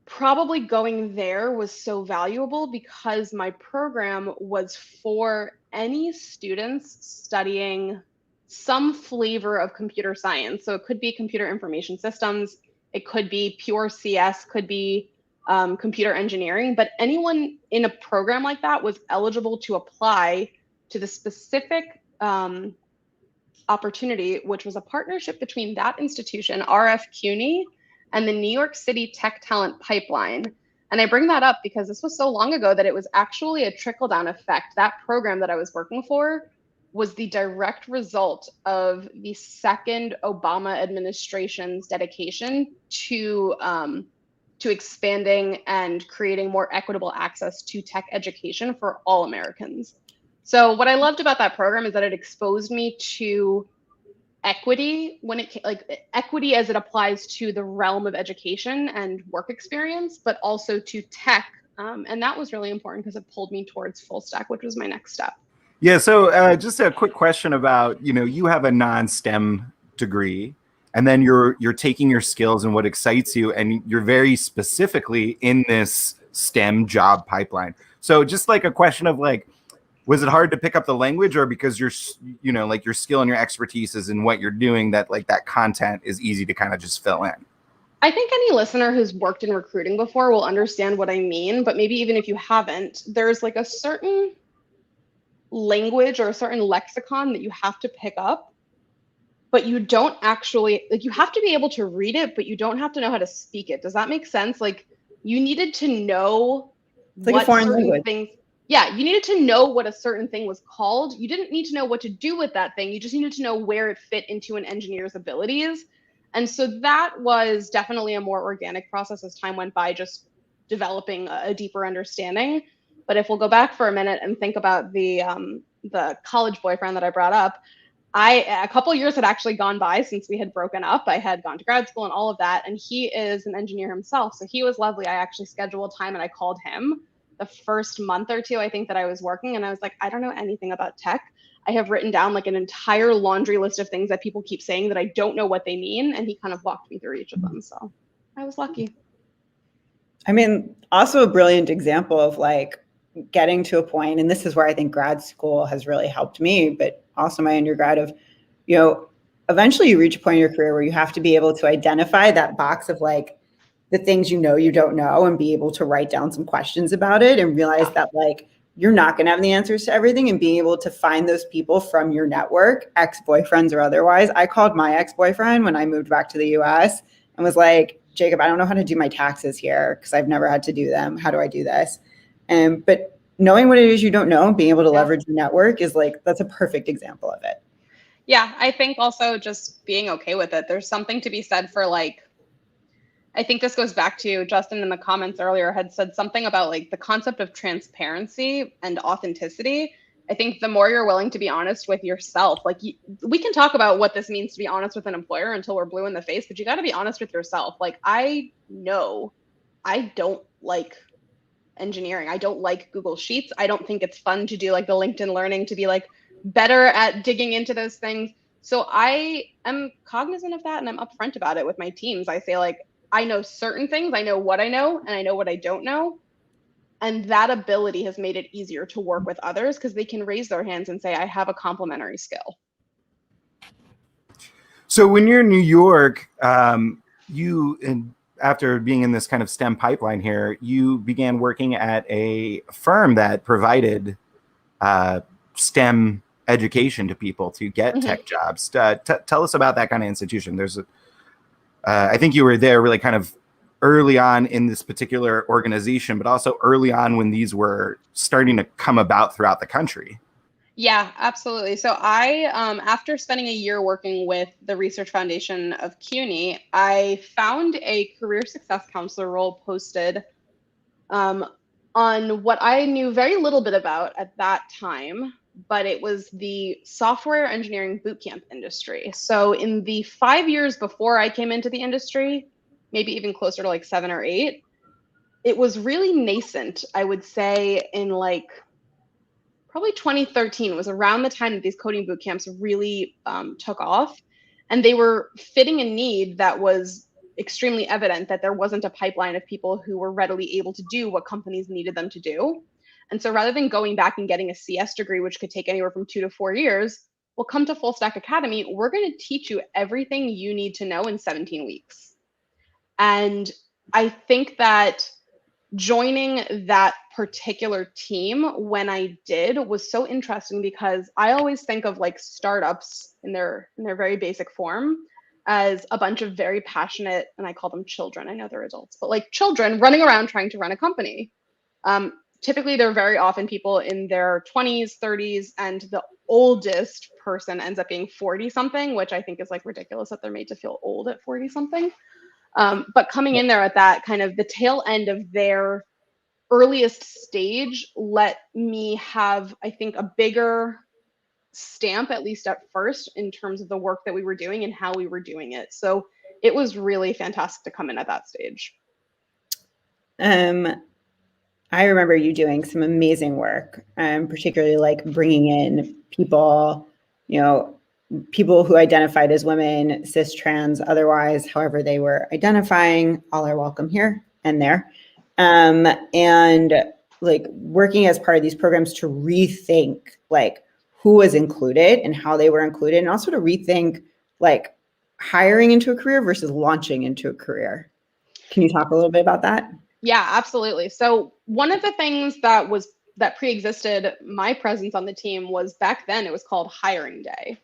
probably going there was so valuable because my program was for any students studying some flavor of computer science. So it could be computer information systems, It could be pure CS, could be computer engineering, but anyone in a program like that was eligible to apply to the specific opportunity, which was a partnership between that institution, RF CUNY, and the New York City Tech Talent Pipeline. And I bring that up because this was so long ago that it was actually a trickle-down effect. That program that I was working for was the direct result of the second Obama administration's dedication to expanding and creating more equitable access to tech education for all Americans. So what I loved about that program is that it exposed me to equity equity as it applies to the realm of education and work experience, but also to tech. And that was really important because it pulled me towards full stack, which was my next step. Yeah. So just a quick question about, you have a non-STEM degree, and then you're taking your skills and what excites you, and you're very specifically in this STEM job pipeline. So just like a question of like, was it hard to pick up the language, or because your skill and your expertise is in what you're doing, that like that content is easy to kind of just fill in? I think any listener who's worked in recruiting before will understand what I mean, but maybe even if you haven't, there's like a certain language or a certain lexicon that you have to pick up, but you don't actually, like, you have to be able to read it, but you don't have to know how to speak it. Does that make sense? Like, you needed to know what certain things. Yeah, you needed to know what a certain thing was called. You didn't need to know what to do with that thing. You just needed to know where it fit into an engineer's abilities. And so that was definitely a more organic process as time went by, just developing a deeper understanding. But if we'll go back for a minute and think about the college boyfriend that I brought up, a couple of years had actually gone by since we had broken up. I had gone to grad school and all of that, and he is an engineer himself. So he was lovely. I actually scheduled time and I called him the first month or two, I think, that I was working. And I was like, I don't know anything about tech. I have written down like an entire laundry list of things that people keep saying that I don't know what they mean. And he kind of walked me through each of them. So I was lucky. I mean, also a brilliant example of like getting to a point, and this is where I think grad school has really helped me, but also my undergrad of, eventually you reach a point in your career where you have to be able to identify that box of like the things you don't know, and be able to write down some questions about it and realize that like you're not going to have the answers to everything, and being able to find those people from your network, ex-boyfriends or otherwise. I called my ex-boyfriend when I moved back to the US and was like, Jacob, I don't know how to do my taxes here because I've never had to do them. How do I do this? But knowing what it is you don't know, being able to leverage your network is like, that's a perfect example of it. Yeah, I think also just being okay with it. There's something to be said for like, I think this goes back to Justin in the comments earlier had said something about like the concept of transparency and authenticity. I think the more you're willing to be honest with yourself, like we can talk about what this means to be honest with an employer until we're blue in the face, but you got to be honest with yourself. Like, I know I don't like engineering. I don't like Google Sheets. I don't think it's fun to do like the LinkedIn learning to be like better at digging into those things. So I am cognizant of that, and I'm upfront about it with my teams. I say like, I know certain things, I know what I know, and I know what I don't know. And that ability has made it easier to work with others because they can raise their hands and say, I have a complementary skill. So when you're in New York, after being in this kind of STEM pipeline here, you began working at a firm that provided STEM education to people to get tech jobs. Tell us about that kind of institution. I think you were there really kind of early on in this particular organization, but also early on when these were starting to come about throughout the country. Yeah, absolutely. So I, after spending a year working with the Research Foundation of CUNY, I found a career success counselor role posted on what I knew very little bit about at that time, but it was the software engineering bootcamp industry. So in the 5 years before I came into the industry, maybe even closer to like 7 or 8, it was really nascent, I would say, in like probably 2013 was around the time that these coding boot camps really took off. And they were fitting a need that was extremely evident, that there wasn't a pipeline of people who were readily able to do what companies needed them to do. And so rather than going back and getting a CS degree, which could take anywhere from 2 to 4 years, well, come to Full Stack Academy. We're going to teach you everything you need to know in 17 weeks. And I think that joining that particular team when I did was so interesting, because I always think of like startups in their very basic form as a bunch of very passionate, and I call them children. I know they're adults, but like children running around trying to run a company. Typically, they're very often people in their 20s, 30s, and the oldest person ends up being 40 something, which I think is like ridiculous that they're made to feel old at 40 something. But coming in there at that kind of the tail end of their earliest stage let me have, I think, a bigger stamp, at least at first, in terms of the work that we were doing and how we were doing it. So it was really fantastic to come in at that stage. I remember you doing some amazing work, particularly like bringing in people, people who identified as women, cis, trans, otherwise, however they were identifying. All are welcome here and there. And like working as part of these programs to rethink like who was included and how they were included, and also to rethink like hiring into a career versus launching into a career. Can you talk a little bit about that? Yeah, absolutely. So one of the things that pre-existed my presence on the team was, back then it was called hiring day.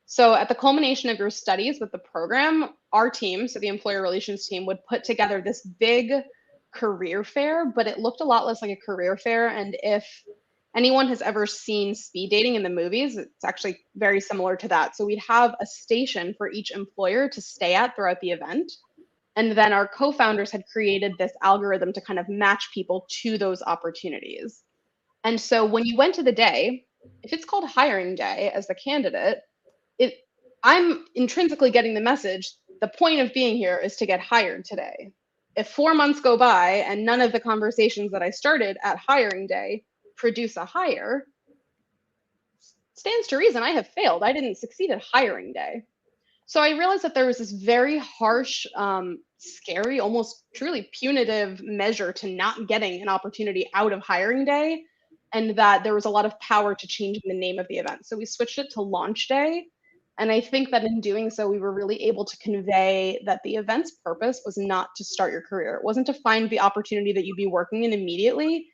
So at the culmination of your studies with the program, our team, so the employer relations team, would put together this big career fair, but it looked a lot less like a career fair. And if anyone has ever seen speed dating in the movies, it's actually very similar to that. So we'd have a station for each employer to stay at throughout the event. And then our co-founders had created this algorithm to kind of match people to those opportunities. And so when you went to the day, if it's called hiring day as the candidate, I'm intrinsically getting the message, the point of being here is to get hired today. If 4 months go by and none of the conversations that I started at hiring day produce a hire, stands to reason I have failed. I didn't succeed at hiring day. So I realized that there was this very harsh, scary, almost truly punitive measure to not getting an opportunity out of hiring day, and that there was a lot of power to changing the name of the event. So we switched it to launch day. And I think that in doing so, we were really able to convey that the event's purpose was not to start your career. It wasn't to find the opportunity that you'd be working in immediately.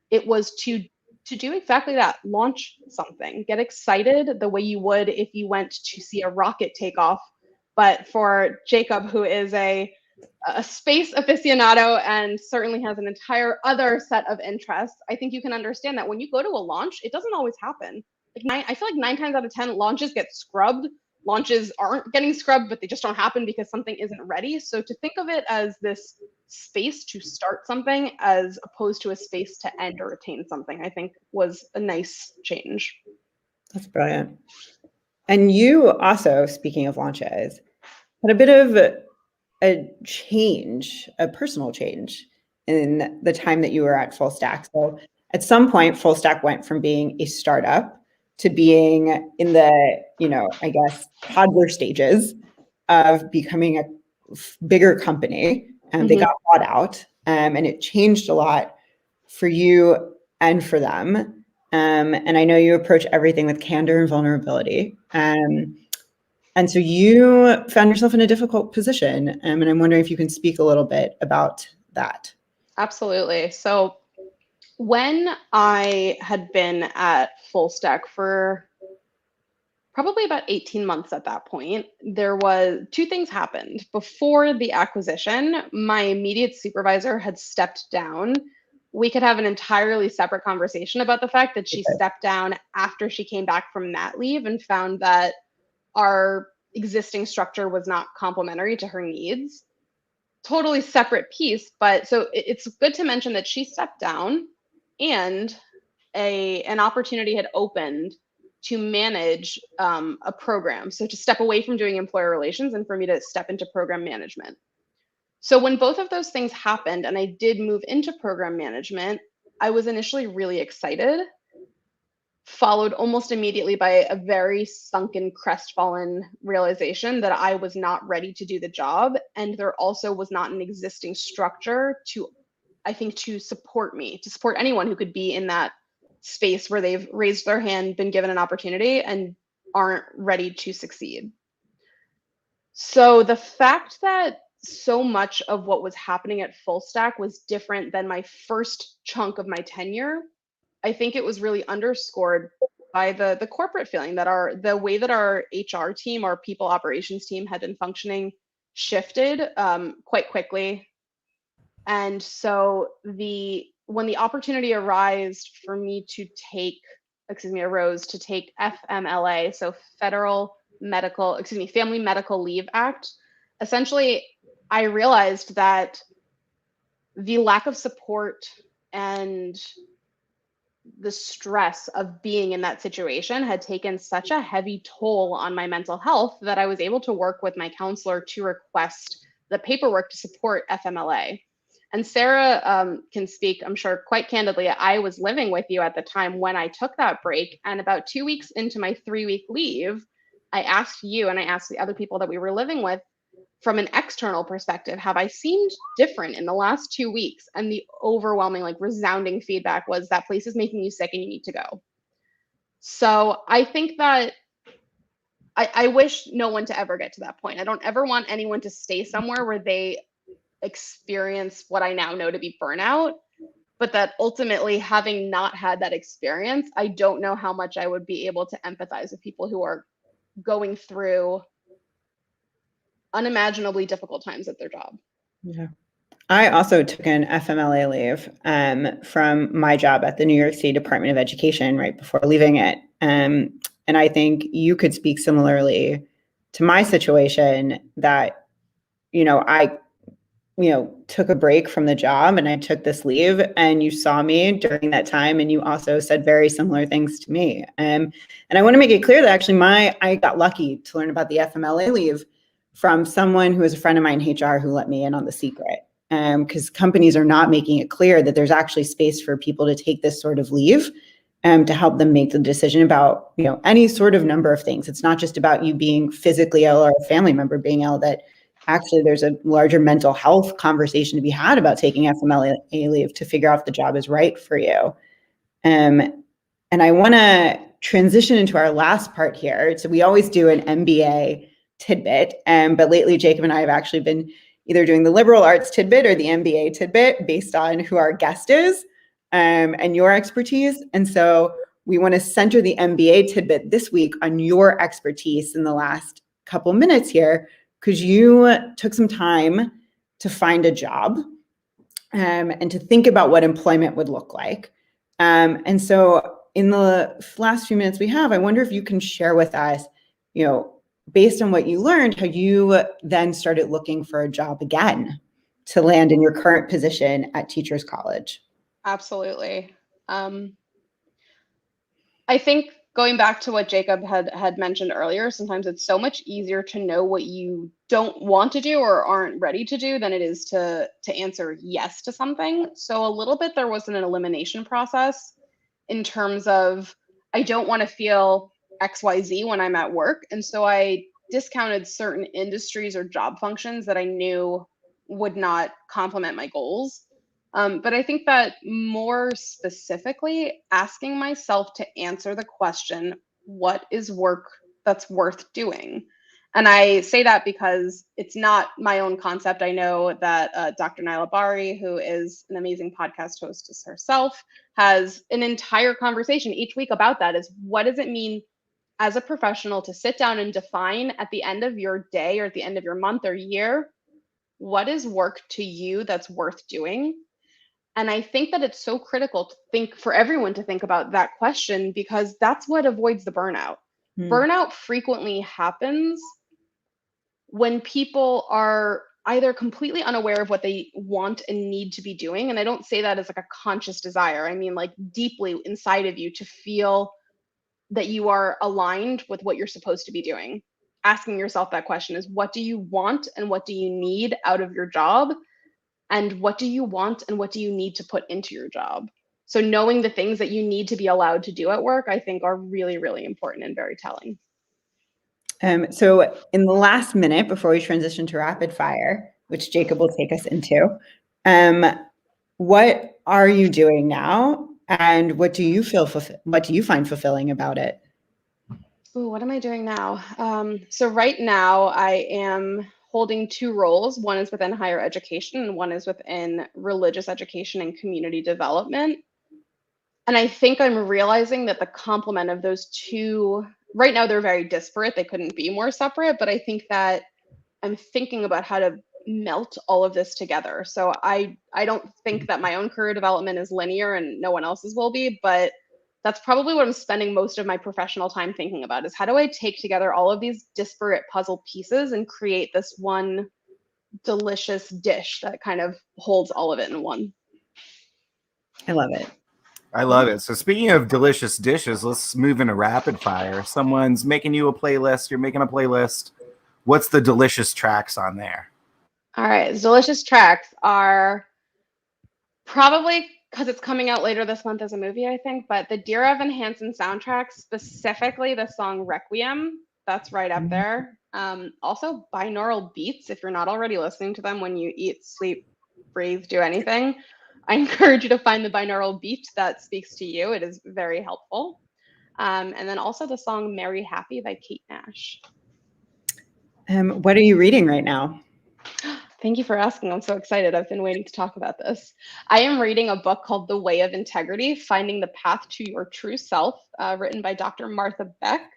It was to do exactly that, launch something, get excited the way you would if you went to see a rocket take off. But for Jacob, who is a space aficionado and certainly has an entire other set of interests, I think you can understand that when you go to a launch, it doesn't always happen. I feel like 9 times out of 10 launches get scrubbed. Launches aren't getting scrubbed, but they just don't happen because something isn't ready. So to think of it as this space to start something as opposed to a space to end or attain something, I think was a nice change. That's brilliant. And you also, speaking of launches, had a bit of a change, a personal change in the time that you were at Full Stack. So at some point, Full Stack went from being a startup to being in the, I guess, toddler stages of becoming a bigger company. And they got bought out, and it changed a lot for you and for them. And I know you approach everything with candor and vulnerability. And so you found yourself in a difficult position. And I'm wondering if you can speak a little bit about that. Absolutely. So when I had been at Full Stack for probably about 18 months at that point, there was 2 things happened. Before the acquisition, my immediate supervisor had stepped down. We could have an entirely separate conversation about the fact that she stepped down after she came back from mat leave and found that our existing structure was not complementary to her needs. Totally separate piece, but so it's good to mention that she stepped down and an opportunity had opened to manage a program. So to step away from doing employer relations and for me to step into program management. So when both of those things happened and I did move into program management, I was initially really excited, followed almost immediately by a very sunken, crestfallen realization that I was not ready to do the job. And there also was not an existing structure to support me, to support anyone who could be in that space where they've raised their hand, been given an opportunity, and aren't ready to succeed. So the fact that so much of what was happening at Full Stack was different than my first chunk of my tenure. I think it was really underscored by the corporate feeling that the way that our HR team, our people operations team had been functioning shifted quite quickly. And so when the opportunity arose to take FMLA, so Family Medical Leave Act, essentially I realized that the lack of support and the stress of being in that situation had taken such a heavy toll on my mental health that I was able to work with my counselor to request the paperwork to support FMLA. And Sarah can speak, I'm sure, quite candidly. I was living with you at the time when I took that break. And about 2 weeks into my 3-week leave, I asked you and I asked the other people that we were living with, from an external perspective, have I seemed different in the last 2 weeks? And the overwhelming, resounding feedback was that place is making you sick and you need to go. So I think that I wish no one to ever get to that point. I don't ever want anyone to stay somewhere where they experience what I now know to be burnout, but that ultimately, having not had that experience, I don't know how much I would be able to empathize with people who are going through unimaginably difficult times at their job. Yeah. I also took an FMLA leave from my job at the New York City Department of Education right before leaving it. And I think you could speak similarly to my situation that, I took a break from the job and I took this leave, and you saw me during that time, and you also said very similar things to me. And I want to make it clear that actually I got lucky to learn about the FMLA leave from someone who was a friend of mine in HR who let me in on the secret. Because companies are not making it clear that there's actually space for people to take this sort of leave to help them make the decision about, any sort of number of things. It's not just about you being physically ill or a family member being ill, that actually there's a larger mental health conversation to be had about taking FMLA leave to figure out if the job is right for you. And I want to transition into our last part here. So we always do an MBA tidbit, but lately Jacob and I have actually been either doing the liberal arts tidbit or the MBA tidbit based on who our guest is and your expertise. And so we want to center the MBA tidbit this week on your expertise in the last couple minutes here, because you took some time to find a job and to think about what employment would look like. And so in the last few minutes we have, I wonder if you can share with us, based on what you learned, how you then started looking for a job again to land in your current position at Teachers College. Absolutely. I think going back to what Jacob had mentioned earlier, sometimes it's so much easier to know what you don't want to do or aren't ready to do than it is to answer yes to something. So a little bit there was an elimination process in terms of, I don't want to feel XYZ when I'm at work. And so I discounted certain industries or job functions that I knew would not complement my goals. But I think that more specifically, asking myself to answer the question, what is work that's worth doing? And I say that because it's not my own concept. I know that Dr. Naila Bari, who is an amazing podcast hostess herself, has an entire conversation each week about that, is what does it mean as a professional to sit down and define at the end of your day or at the end of your month or year, what is work to you that's worth doing? And I think that it's so critical for everyone to think about that question, because that's what avoids the burnout. Burnout frequently happens when people are either completely unaware of what they want and need to be doing. And I don't say that as a conscious desire. I mean, deeply inside of you to feel that you are aligned with what you're supposed to be doing. Asking yourself that question is, what do you want and what do you need out of your job? And what do you want and what do you need to put into your job? So knowing the things that you need to be allowed to do at work, I think are really, really important and very telling. So in the last minute before we transition to rapid fire, which Jacob will take us into, what are you doing now, and what do you find fulfilling about it? Ooh, what am I doing now? So right now I am holding two roles. One is within higher education and one is within religious education and community development. And I think I'm realizing that the complement of those two, right now they're very disparate. They couldn't be more separate, but I think that I'm thinking about how to melt all of this together. So I don't think that my own career development is linear and no one else's will be, but that's probably what I'm spending most of my professional time thinking about, is how do I take together all of these disparate puzzle pieces and create this one delicious dish that kind of holds all of it in one. I love it. I love it. So speaking of delicious dishes, let's move into rapid fire. Someone's making you a playlist. You're making a playlist. What's the delicious tracks on there? All right. Delicious tracks are probably, because it's coming out later this month as a movie, I think, but the Dear Evan Hansen soundtrack, specifically the song Requiem, that's right up there. Also, binaural beats, if you're not already listening to them when you eat, sleep, breathe, do anything, I encourage you to find the binaural beat that speaks to you. It is very helpful. And then also the song Merry Happy by Kate Nash. What are you reading right now? Thank you for asking. I'm so excited. I've been waiting to talk about this. I am reading a book called The Way of Integrity, Finding the Path to Your True Self, written by Dr. Martha Beck.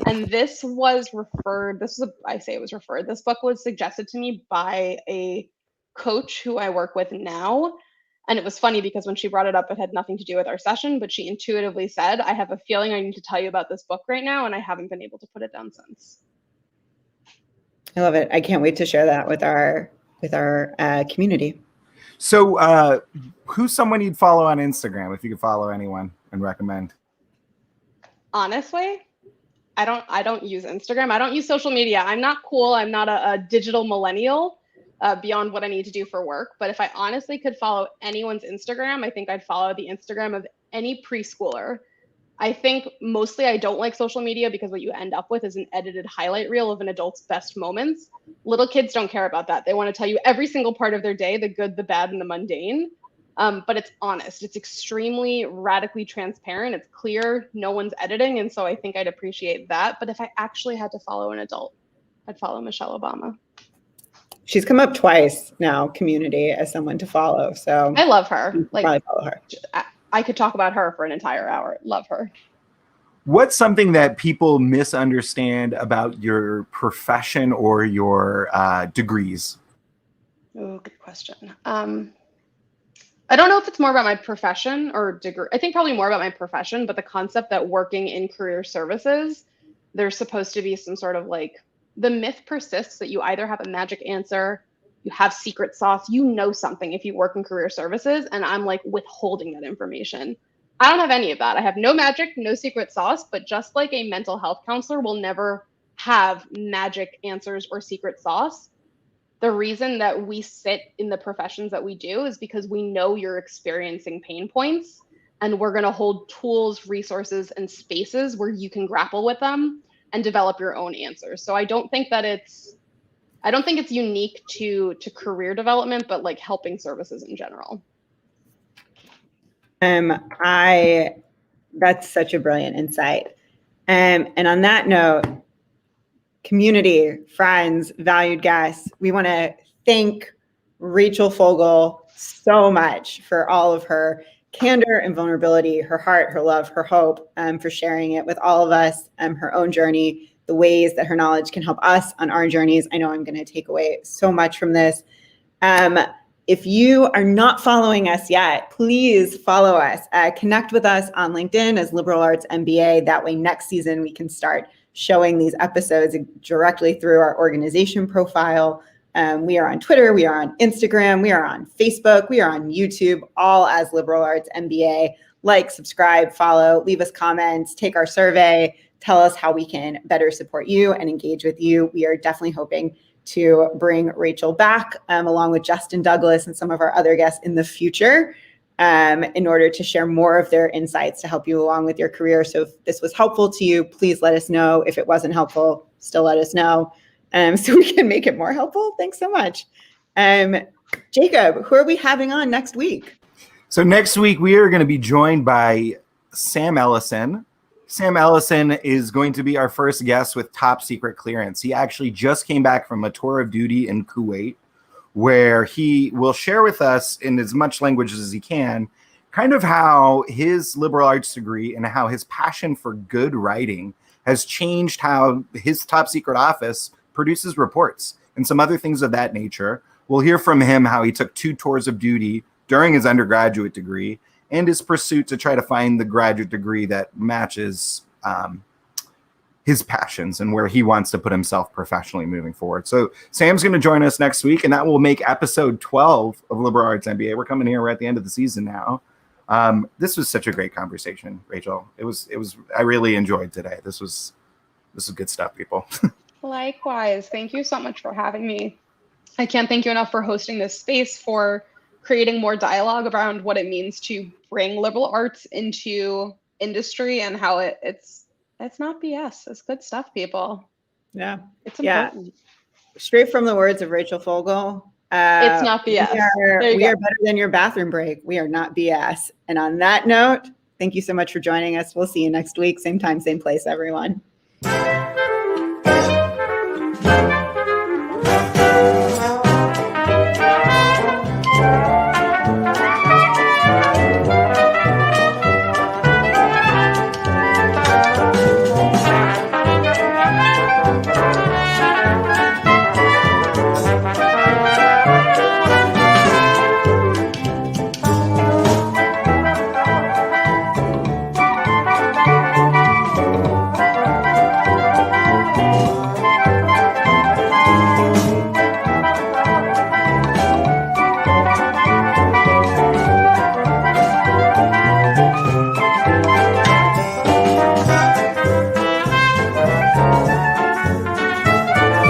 And this was referred, this book was suggested to me by a coach who I work with now. And it was funny because when she brought it up, it had nothing to do with our session, but she intuitively said, I have a feeling I need to tell you about this book right now, and I haven't been able to put it down since. I love it. I can't wait to share that with our community. So who's someone you'd follow on Instagram if you could follow anyone and recommend? Honestly, I don't use Instagram. I don't use social media. I'm not cool. I'm not a digital millennial beyond what I need to do for work. But if I honestly could follow anyone's Instagram, I think I'd follow the Instagram of any preschooler. I think mostly I don't like social media because what you end up with is an edited highlight reel of an adult's best moments. Little kids don't care about that. They want to tell you every single part of their day, the good, the bad, and the mundane. But it's honest. It's extremely radically transparent. It's clear. No one's editing. And so I think I'd appreciate that. But if I actually had to follow an adult, I'd follow Michelle Obama. She's come up twice now, community, as someone to follow. So I love her. Probably follow her. I could talk about her for an entire hour. Love her. What's something that people misunderstand about your profession or your degrees? Oh, good question. I don't know if it's more about my profession or degree. I think probably more about my profession, but the concept that working in career services, there's supposed to be some sort of the myth persists that you either have a magic answer, you have secret sauce, you know something if you work in career services, and I'm withholding that information. I don't have any of that. I have no magic, no secret sauce, but just like a mental health counselor will never have magic answers or secret sauce, the reason that we sit in the professions that we do is because we know you're experiencing pain points, and we're going to hold tools, resources, and spaces where you can grapple with them and develop your own answers. So I don't think it's unique to career development, but helping services in general. That's such a brilliant insight. And on that note, community, friends, valued guests, we want to thank Rachel Fogel so much for all of her candor and vulnerability, her heart, her love, her hope, for sharing it with all of us, her own journey, the ways that her knowledge can help us on our journeys. I know I'm going to take away so much from this. If you are not following us yet, please follow us. Connect with us on LinkedIn as Liberal Arts MBA. That way next season we can start showing these episodes directly through our organization profile. We are on Twitter, we are on Instagram, we are on Facebook, we are on YouTube, all as Liberal Arts MBA. Like, subscribe, follow, leave us comments, take our survey, tell us how we can better support you and engage with you. We are definitely hoping to bring Rachel back along with Justin Douglas and some of our other guests in the future in order to share more of their insights to help you along with your career. So if this was helpful to you, please let us know. If it wasn't helpful, still let us know so we can make it more helpful. Thanks so much. Jacob, who are we having on next week? So next week we are going to be joined by Sam Ellison. Sam Ellison is going to be our first guest with top secret clearance. He actually just came back from a tour of duty in Kuwait, where he will share with us in as much language as he can, kind of how his liberal arts degree and how his passion for good writing has changed how his top secret office produces reports and some other things of that nature. We'll hear from him how he took 2 tours of duty during his undergraduate degree and his pursuit to try to find the graduate degree that matches his passions and where he wants to put himself professionally moving forward. So Sam's going to join us next week, and that will make episode 12 of Liberal Arts MBA. We're coming here. We're at the end of the season now. This was such a great conversation, Rachel. It was. I really enjoyed today. This is good stuff, people. Likewise. Thank you so much for having me. I can't thank you enough for hosting this space, for creating more dialogue around what it means to bring liberal arts into industry and how it's not BS. It's good stuff, people. Yeah. It's important. Straight from the words of Rachel Fogel. It's not BS. We are better than your bathroom break. We are not BS. And on that note, thank you so much for joining us. We'll see you next week. Same time, same place, everyone.